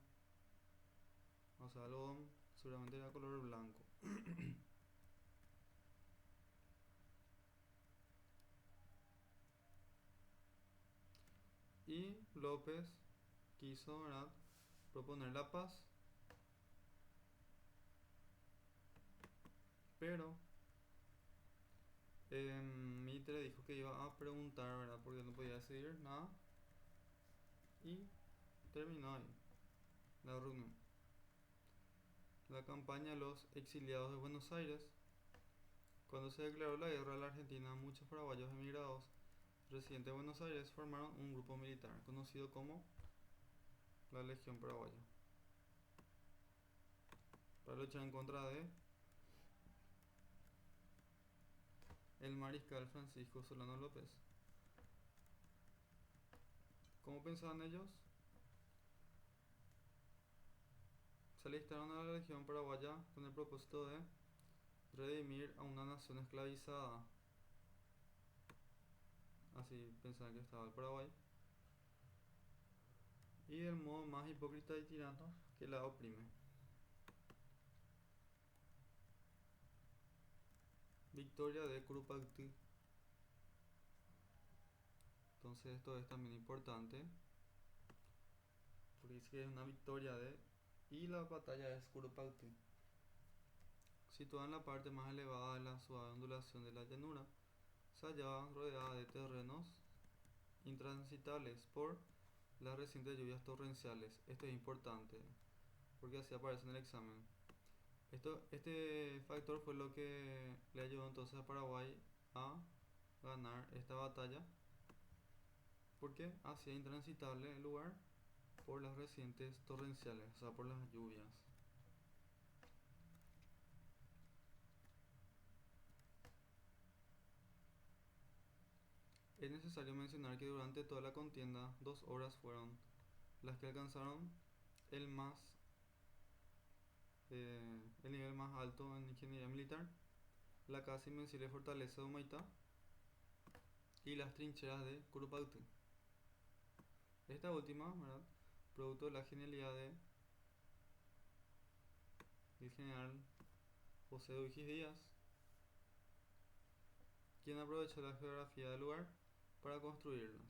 Speaker 1: o sea, algodón, seguramente era color blanco. Y López quiso, ¿verdad?, proponer la paz, pero Mitre dijo que iba a preguntar, ¿verdad?, porque no podía decidir nada, y terminó ahí la reunión. La campaña de los exiliados de Buenos Aires. Cuando se declaró la guerra a la Argentina, muchos paraguayos emigrados residentes de Buenos Aires formaron un grupo militar conocido como la Legión Paraguaya para luchar en contra de el mariscal Francisco Solano López. ¿Cómo pensaban ellos? Se alistaron a la Legión Paraguaya con el propósito de redimir a una nación esclavizada. Así pensaban que estaba el Paraguay. Y del modo más hipócrita y tirano que la oprime. Victoria de Curupaytí. Entonces esto es también importante, porque dice que es una victoria de... Y la batalla es Curupaytí. Situada en la parte más elevada de la suave ondulación de la llanura, se hallaba rodeada de terrenos intransitables por las recientes lluvias torrenciales. Esto es importante, porque así aparece en el examen. Este factor fue lo que le ayudó entonces a Paraguay a ganar esta batalla, porque hacía intransitable el lugar por las recientes torrenciales, o sea, por las lluvias. Es necesario mencionar que durante toda la contienda 2 horas fueron las que alcanzaron el más el nivel más alto en ingeniería militar, la casi invencible fortaleza de Humaitá y las trincheras de Curupaytí. Esta última, ¿verdad?, producto de la genialidad del general José Duigis Díaz, quien aprovechó la geografía del lugar para construirlas.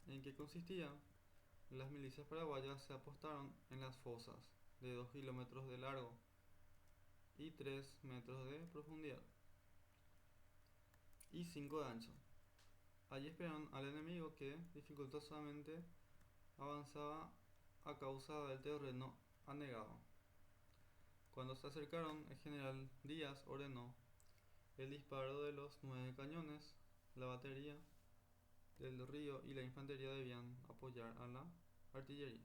Speaker 1: ¿En qué consistía? Las milicias paraguayas se apostaron en las fosas de 2 kilómetros de largo y 3 metros de profundidad y 5 de ancho. Allí esperaron al enemigo, que dificultosamente avanzaba a causa del terreno anegado. Cuando se acercaron, el general Díaz ordenó el disparo de los 9 cañones. La batería del río y la infantería debían apoyar a la artillería.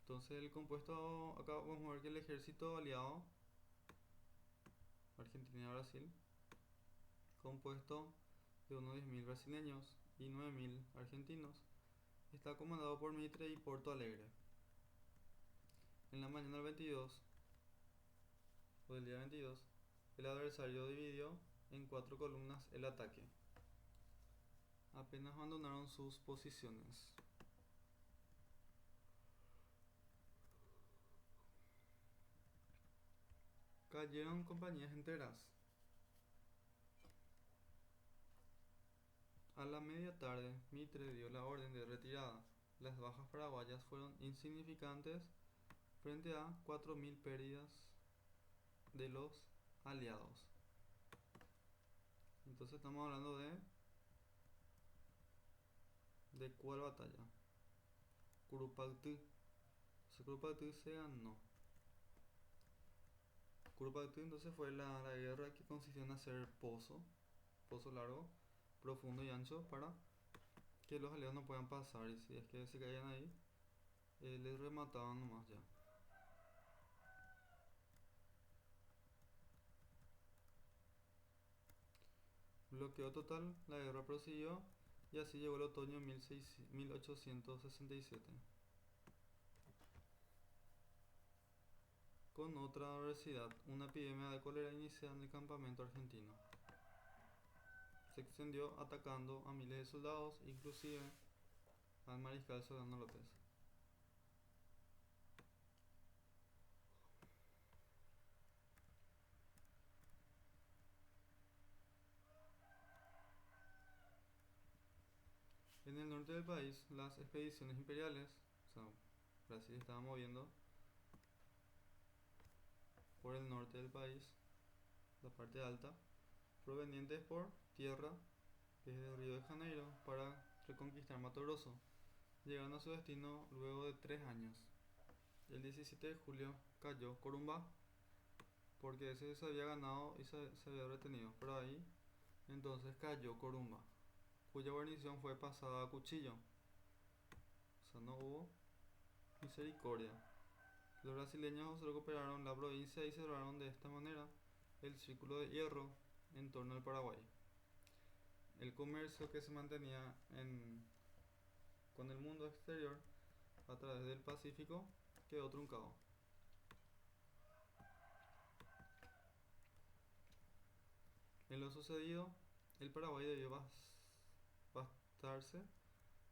Speaker 1: Entonces el compuesto, acá vamos a ver que el ejército aliado, Argentina y Brasil, compuesto de unos 10.000 brasileños y 9.000 argentinos, está comandado por Mitre y Porto Alegre. En la mañana del 22, o del día 22, el adversario dividió en 4 columnas el ataque. Apenas abandonaron sus posiciones. Cayeron compañías enteras. A la media tarde, Mitre dio la orden de retirada. Las bajas paraguayas fueron insignificantes frente a 4.000 pérdidas de los aliados. Entonces estamos hablando ¿de cuál batalla? Curupaytí. Curupaytí se ganó. Curupaytí entonces fue la guerra que consistió en hacer pozo largo, profundo y ancho, para que los aliados no puedan pasar, y si es que se caían ahí, les remataban nomás ya. Bloqueo total, la guerra prosiguió y así llegó el otoño 1867. Con otra adversidad, una epidemia de cólera iniciada en el campamento argentino. Se extendió atacando a miles de soldados, inclusive al mariscal Solano López. En el norte del país, las expediciones imperiales, o sea, Brasil estaba moviendo por el norte del país, la parte alta, provenientes por tierra desde Río de Janeiro para reconquistar Mato Grosso, llegando a su destino luego de 3 años. El 17 de julio cayó Corumbá, porque ese se había ganado y se había retenido, pero ahí entonces cayó Corumbá, cuya guarnición fue pasada a cuchillo. O sea, no hubo misericordia. Los brasileños recuperaron la provincia y cerraron de esta manera el círculo de hierro en torno al Paraguay. El comercio que se mantenía con el mundo exterior a través del Pacífico quedó truncado. En lo sucedido, el Paraguay debió bastarse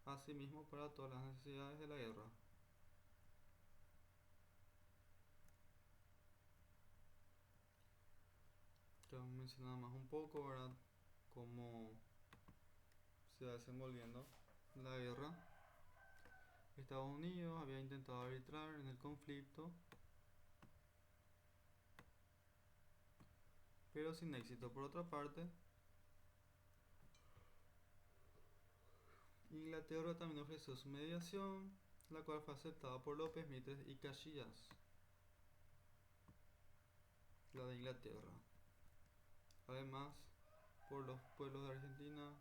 Speaker 1: a sí mismo para todas las necesidades de la guerra. Ya mencionaba más un poco, ¿verdad? Cómo se va desenvolviendo la guerra. Estados Unidos había intentado arbitrar en el conflicto, pero sin éxito. Por otra parte, Inglaterra también ofreció su mediación, la cual fue aceptada por López, Mitres y Caxias, la de Inglaterra. Además, por los pueblos de Argentina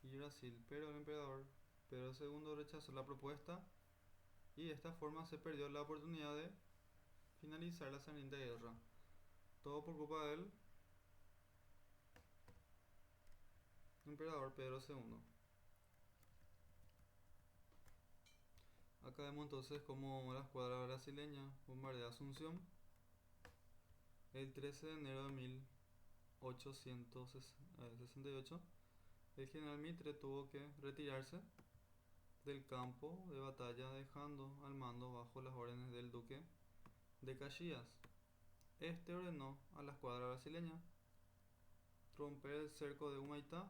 Speaker 1: y Brasil, pero el emperador Pedro II rechazó la propuesta y de esta forma se perdió la oportunidad de finalizar la sangrienta guerra. Todo por culpa del emperador Pedro II. Acá vemos entonces cómo la escuadra brasileña bombardea Asunción el 13 de enero de 1868. El general Mitre tuvo que retirarse del campo de batalla dejando al mando bajo las órdenes del duque de Caxias. Este ordenó a la escuadra brasileña romper el cerco de Humaitá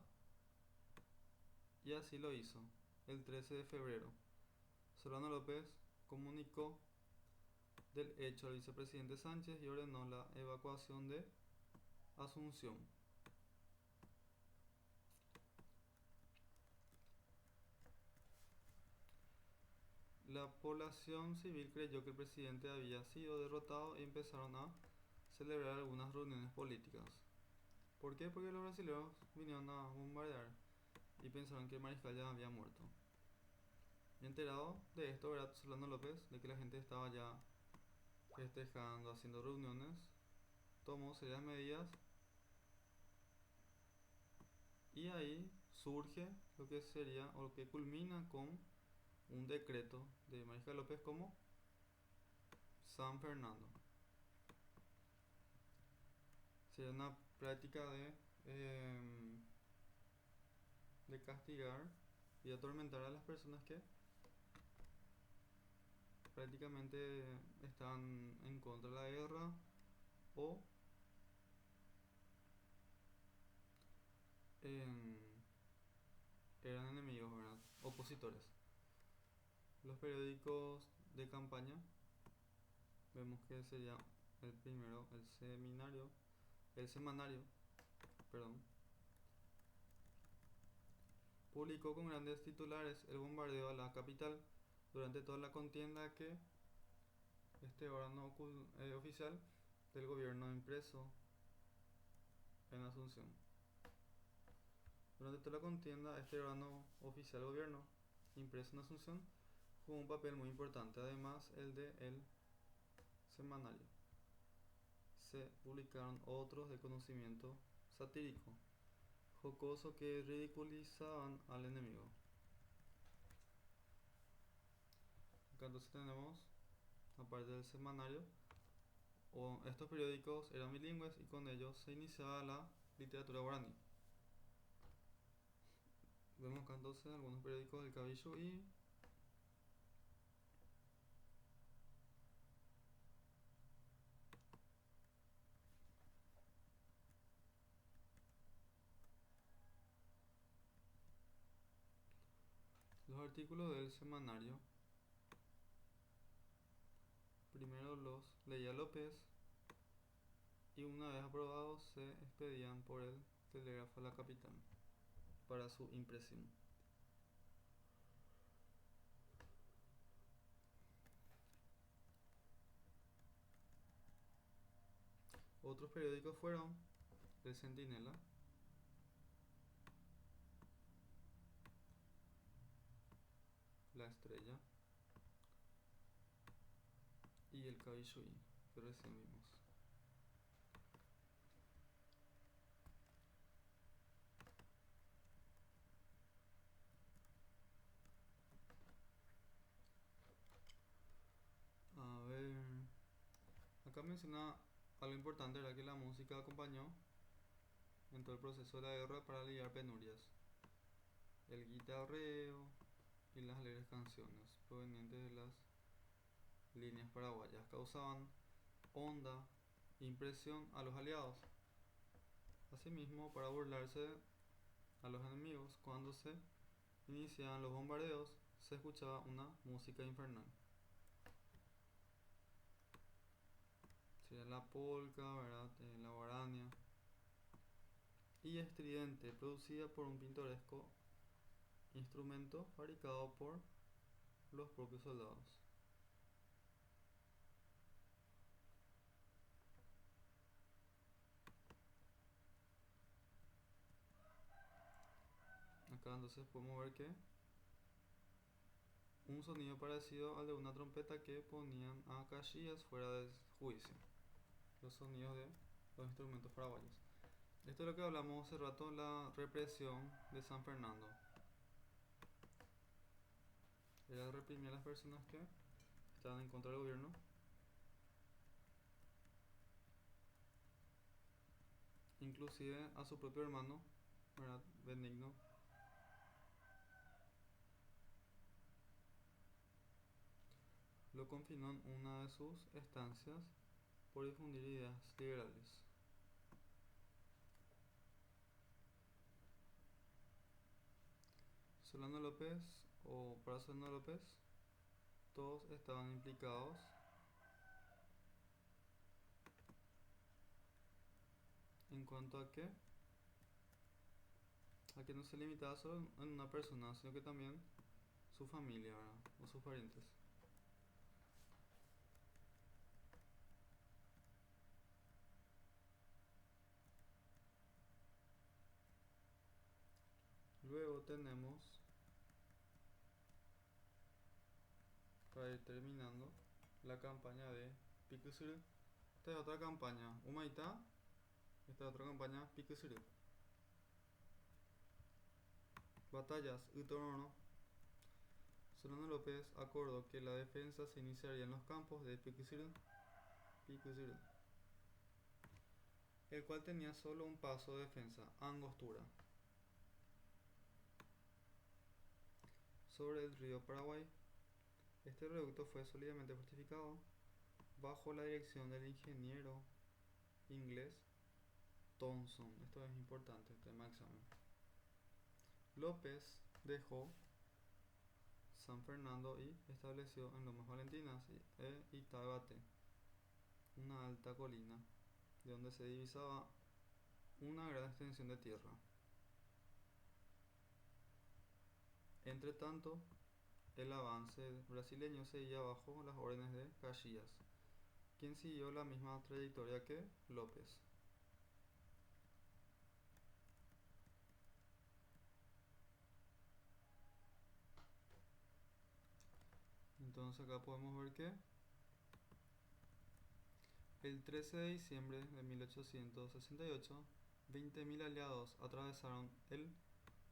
Speaker 1: y así lo hizo el 13 de febrero. Solano López comunicó del hecho al vicepresidente Sánchez y ordenó la evacuación de Asunción. La población civil creyó que el presidente había sido derrotado y empezaron a celebrar algunas reuniones políticas. ¿Por qué? Porque los brasileños vinieron a bombardear y pensaron que el mariscal ya había muerto. Enterado de esto, ¿verdad? Solano López, de que la gente estaba ya festejando, haciendo reuniones, tomó serias medidas y ahí surge lo que sería o lo que culmina con un decreto de Mariscal López como San Fernando. Sería una práctica de castigar y atormentar a las personas que prácticamente estaban en contra de la guerra o em, eran enemigos, ¿verdad? Opositores. Los periódicos de campaña, vemos que sería el primero, el semanario, perdón, publicó con grandes titulares el bombardeo a la capital durante toda la contienda que este órgano oficial del gobierno impreso en Asunción. Durante toda la contienda, este órgano oficial del gobierno impreso en Asunción jugó un papel muy importante. Además, el de el semanario. Se publicaron otros de conocimiento satírico, jocoso, que ridiculizaban al enemigo. Acá entonces tenemos, aparte del semanario, estos periódicos eran bilingües y con ellos se iniciaba la literatura guaraní. Vemos acá entonces algunos periódicos del Cabildo y los artículos del semanario. Primero los leía López y una vez aprobados se expedían por el telégrafo a la capital para su impresión. Otros periódicos fueron El Centinela, La Estrella y El Cabildo, que recién vimos. A ver, acá menciona algo importante, era que la música acompañó en todo el proceso de la guerra para aliviar penurias. El guitarreo y las alegres canciones provenientes de las líneas paraguayas causaban honda impresión a los aliados. Asimismo, para burlarse a los enemigos, cuando se iniciaban los bombardeos, se escuchaba una música infernal. Sería la polca, ¿verdad? La guarania. Y estridente, producida por un pintoresco instrumento fabricado por los propios soldados. Acá entonces podemos ver que un sonido parecido al de una trompeta que ponían a Caxias fuera de juicio. Los sonidos de los instrumentos paraguayos. Esto es lo que hablamos hace rato, la represión de San Fernando. Era reprimir a las personas que estaban en contra del gobierno. Inclusive a su propio hermano, ¿verdad? Benigno. Lo confinó en una de sus estancias por difundir ideas liberales. Solano López o para Solano López, todos estaban implicados en cuanto a que no se limitaba solo en una persona, sino que también su familia, ¿verdad? O sus parientes. Luego tenemos, para ir terminando, la campaña de Piquisuru. Esta es otra campaña, Humaitá. Esta es otra campaña, Piquisuru. Batallas, Utorno. Solano López acordó que la defensa se iniciaría en los campos de Piquisuru, el cual tenía solo un paso de defensa, Angostura, sobre el río Paraguay. Este reducto fue sólidamente fortificado bajo la dirección del ingeniero inglés Thomson. Esto es importante, tema de examen. López dejó San Fernando y estableció en Lomas Valentinas e Itaibate una alta colina de donde se divisaba una gran extensión de tierra. Entre tanto, el avance brasileño seguía bajo las órdenes de Caxias, quien siguió la misma trayectoria que López. Entonces acá podemos ver que el 13 de diciembre de 1868, 20.000 aliados atravesaron el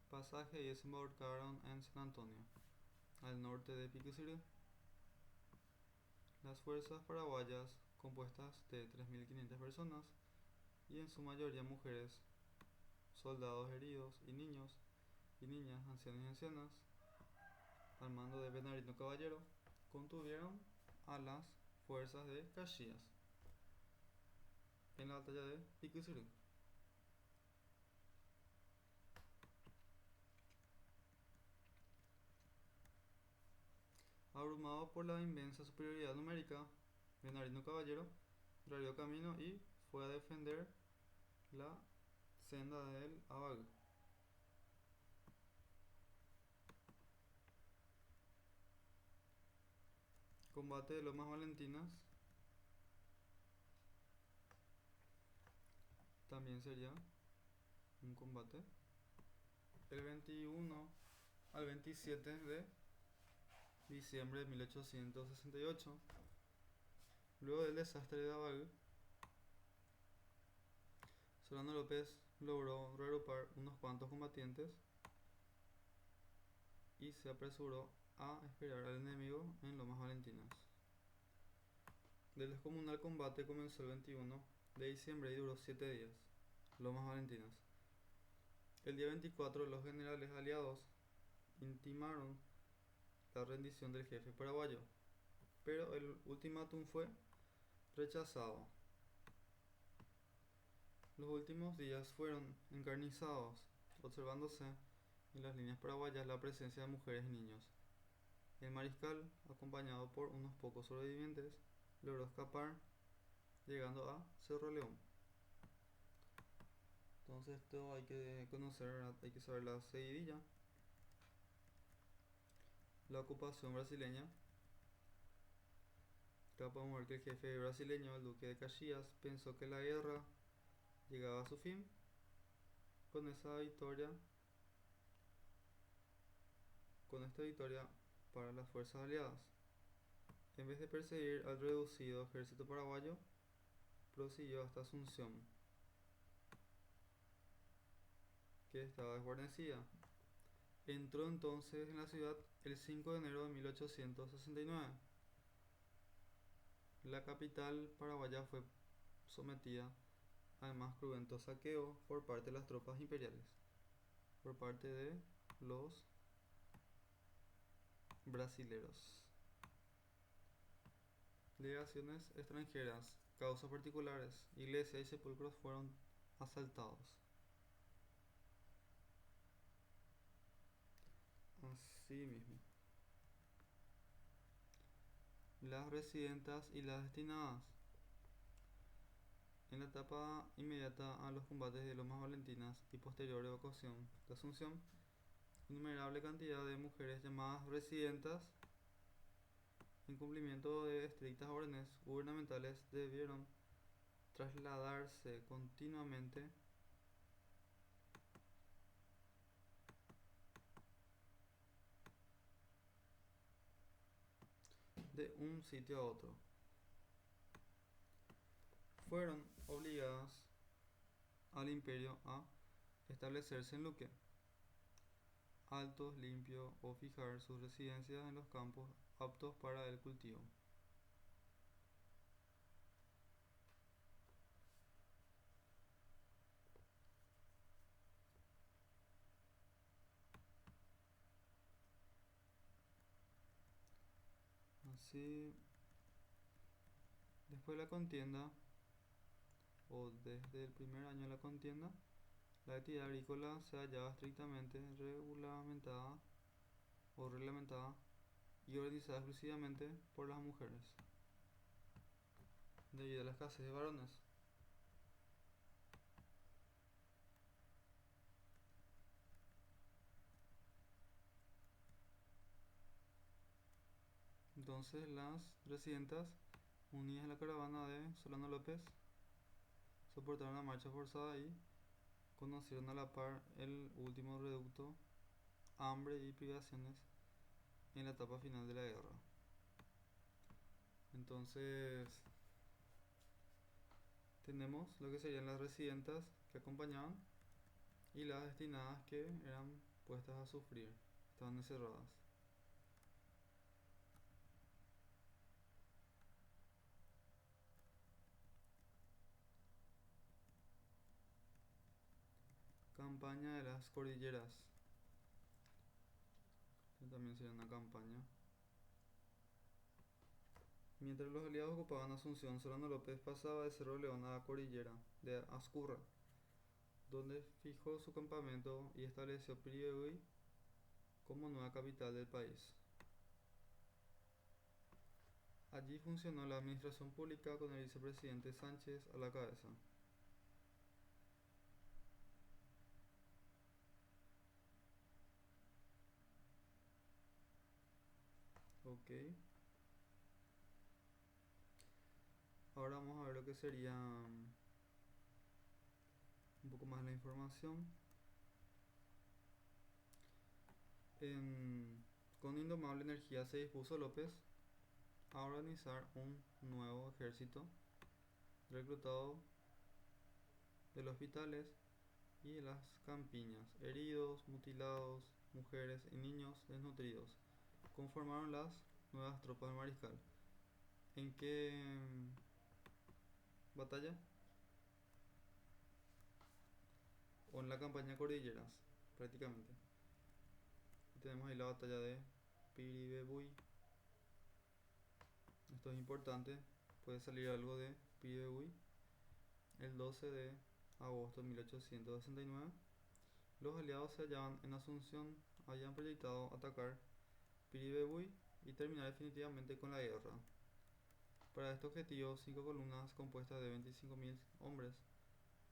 Speaker 1: pasaje y desembarcaron en San Antonio, al norte de Piquisuru. Las fuerzas paraguayas, compuestas de 3.500 personas, y en su mayoría mujeres, soldados heridos y niños y niñas, ancianos y ancianas, al mando de Bernardino Caballero, contuvieron a las fuerzas de Caxias en la batalla de Piquisuru. Abrumado por la inmensa superioridad numérica, Bernardino Caballero reabrió camino y fue a defender la senda del Abagü. Combate de Lomas Valentinas también sería un combate el 21 al 27 de diciembre de 1868. Luego del desastre de Abagü, Solano López logró reagrupar unos cuantos combatientes y se apresuró a esperar al enemigo en Lomas Valentinas. El descomunal combate comenzó el 21 de diciembre y duró 7 días. Lomas Valentinas. El día 24 los generales aliados intimaron la rendición del jefe paraguayo, pero el ultimátum fue rechazado. Los últimos días fueron encarnizados, observándose en las líneas paraguayas la presencia de mujeres y niños. El mariscal, acompañado por unos pocos sobrevivientes, logró escapar, llegando a Cerro León. Entonces esto hay que conocer, hay que saber la seguidilla. La ocupación brasileña. Acá podemos ver que el jefe brasileño, el duque de Caxias, pensó que la guerra llegaba a su fin con esa victoria, con esta victoria para las fuerzas aliadas. En vez de perseguir al reducido ejército paraguayo, prosiguió hasta Asunción, que estaba desguarnecida. Entró entonces en la ciudad el 5 de enero de 1869. La capital paraguaya fue sometida al más cruento saqueo por parte de las tropas imperiales, por parte de los brasileros. Legaciones extranjeras, causas particulares, iglesias y sepulcros fueron asaltados. Así mismo. Las residentas y las destinadas. En la etapa inmediata a los combates de Lomas Valentinas y posterior evacuación de Asunción, innumerable cantidad de mujeres llamadas residentas, en cumplimiento de estrictas órdenes gubernamentales, debieron trasladarse continuamente de un sitio a otro. Fueron obligadas al imperio a establecerse en Luque, altos, limpio o fijar sus residencias en los campos aptos para el cultivo. Así, después de la contienda, o desde el primer año de la contienda, la actividad agrícola se hallaba estrictamente reglamentada y organizada exclusivamente por las mujeres, debido a la escasez de varones. Entonces las residentas, unidas a la caravana de Solano López, soportaron la marcha forzada y conocieron a la par el último reducto, hambre y privaciones en la etapa final de la guerra. Entonces tenemos lo que serían las residentas que acompañaban y las destinadas que eran puestas a sufrir, estaban encerradas. Campaña de las cordilleras, que también sería una campaña. Mientras los aliados ocupaban Asunción, Solano López pasaba de Cerro León a la cordillera de Ascurra, donde fijó su campamento y estableció Piribebuy como nueva capital del país. Allí funcionó la administración pública con el vicepresidente Sánchez a la cabeza. Ok. Ahora vamos a ver lo que sería un poco más la información. Con indomable energía se dispuso López a organizar un nuevo ejército reclutado de los hospitales y de las campiñas. Heridos, mutilados, mujeres y niños desnutridos conformaron las nuevas tropas del mariscal. ¿En qué batalla? o en la campaña Cordilleras, prácticamente. Y tenemos ahí la batalla de Piribebuy. Esto es importante, puede salir algo de Piribebuy. El 12 de agosto de 1869, los aliados se hallaban en Asunción, habían proyectado atacar Piribebuy y terminar definitivamente con la guerra. Para este objetivo, 5 columnas compuestas de 25.000 hombres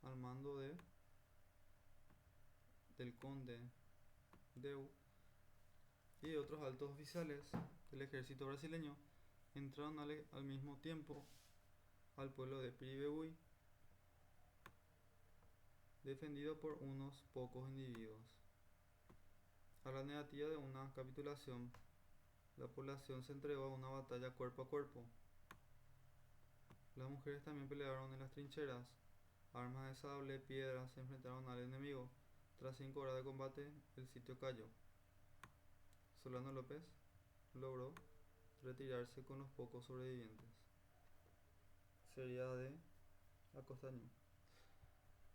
Speaker 1: al mando del conde Deu y de otros altos oficiales del ejército brasileño entraron al mismo tiempo al pueblo de Piribebuy, defendido por unos pocos individuos. A la negativa de una capitulación, la población se entregó a una batalla cuerpo a cuerpo. Las mujeres también pelearon en las trincheras. Armas de sable, piedras, se enfrentaron al enemigo. Tras 5 horas de combate, el sitio cayó. Solano López logró retirarse con los pocos sobrevivientes. Sería de Acostaño.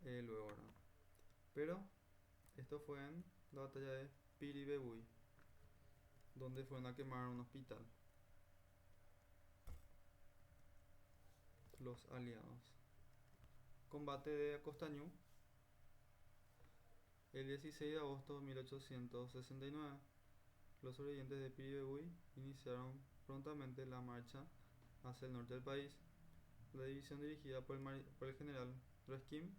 Speaker 1: Luego, ¿verdad? Pero esto fue en la batalla de Piribebuy, donde fueron a quemar un hospital los aliados. Combate de Acostañú. El 16 de agosto de 1869, los sobrevivientes de Piribebuy iniciaron prontamente la marcha hacia el norte del país. La división dirigida por el general Ruskin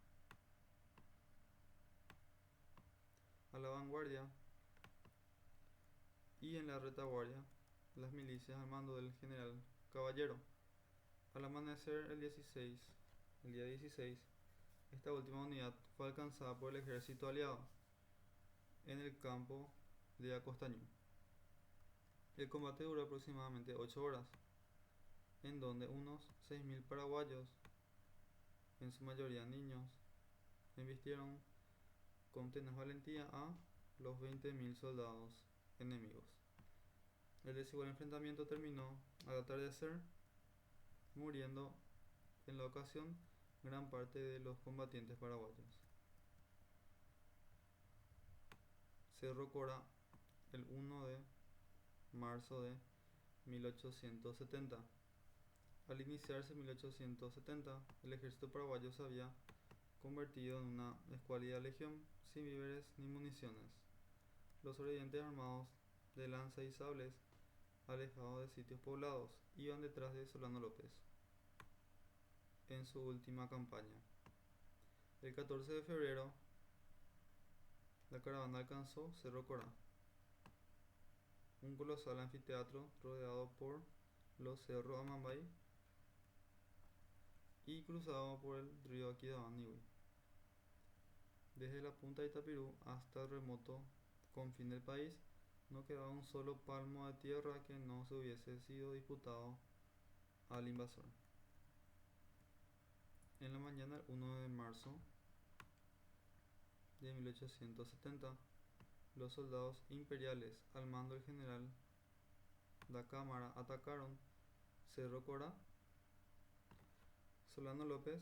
Speaker 1: a la vanguardia y en la retaguardia las milicias al mando del general Caballero. Al amanecer el día 16, esta última unidad fue alcanzada por el ejército aliado en el campo de Acostañú. El combate duró aproximadamente 8 horas, en donde unos 6.000 paraguayos, en su mayoría niños, embistieron con tenaz valentía a los 20.000 soldados enemigos. El desigual enfrentamiento terminó al atardecer, muriendo en la ocasión gran parte de los combatientes paraguayos. Cerro Corá, el 1 de marzo de 1870. Al iniciarse 1870, el ejército paraguayo se había convertido en una escuálida legión sin víveres ni municiones. Los sobrevivientes armados de lanza y sables, alejados de sitios poblados, iban detrás de Solano López en su última campaña. El 14 de febrero, la caravana alcanzó Cerro Corá, un colosal anfiteatro rodeado por los cerros Amambay y cruzado por el río Aquidauán-Ñuble. Desde la punta de Itapirú hasta el remoto confín del país, no quedaba un solo palmo de tierra que no se hubiese sido disputado al invasor. En la mañana del 1 de marzo de 1870, los soldados imperiales al mando del general Da Cámara atacaron Cerro Corá. Solano López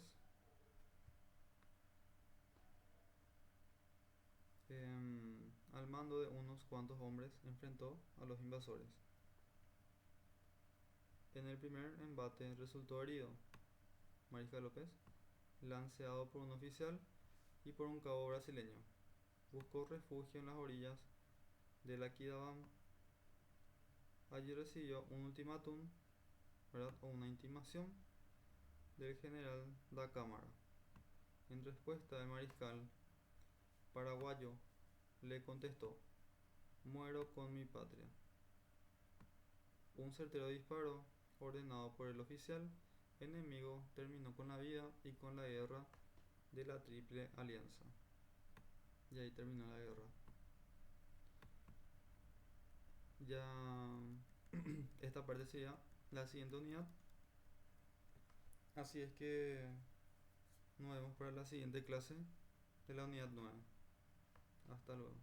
Speaker 1: al mando de unos cuantos hombres enfrentó a los invasores. En el primer embate resultó herido Mariscal López, lanceado por un oficial y por un cabo brasileño. Buscó refugio en las orillas del Aquidauán. Allí recibió un ultimátum, o una intimación del general Da Cámara. En respuesta, el mariscal paraguayo le contestó: "Muero con mi patria". Un certero disparo ordenado por el oficial enemigo terminó con la vida y con la guerra de la Triple Alianza. Y ahí terminó la guerra. Ya esta parte sería la siguiente unidad. Así es que nos vemos para la siguiente clase de la unidad 9. Hasta luego.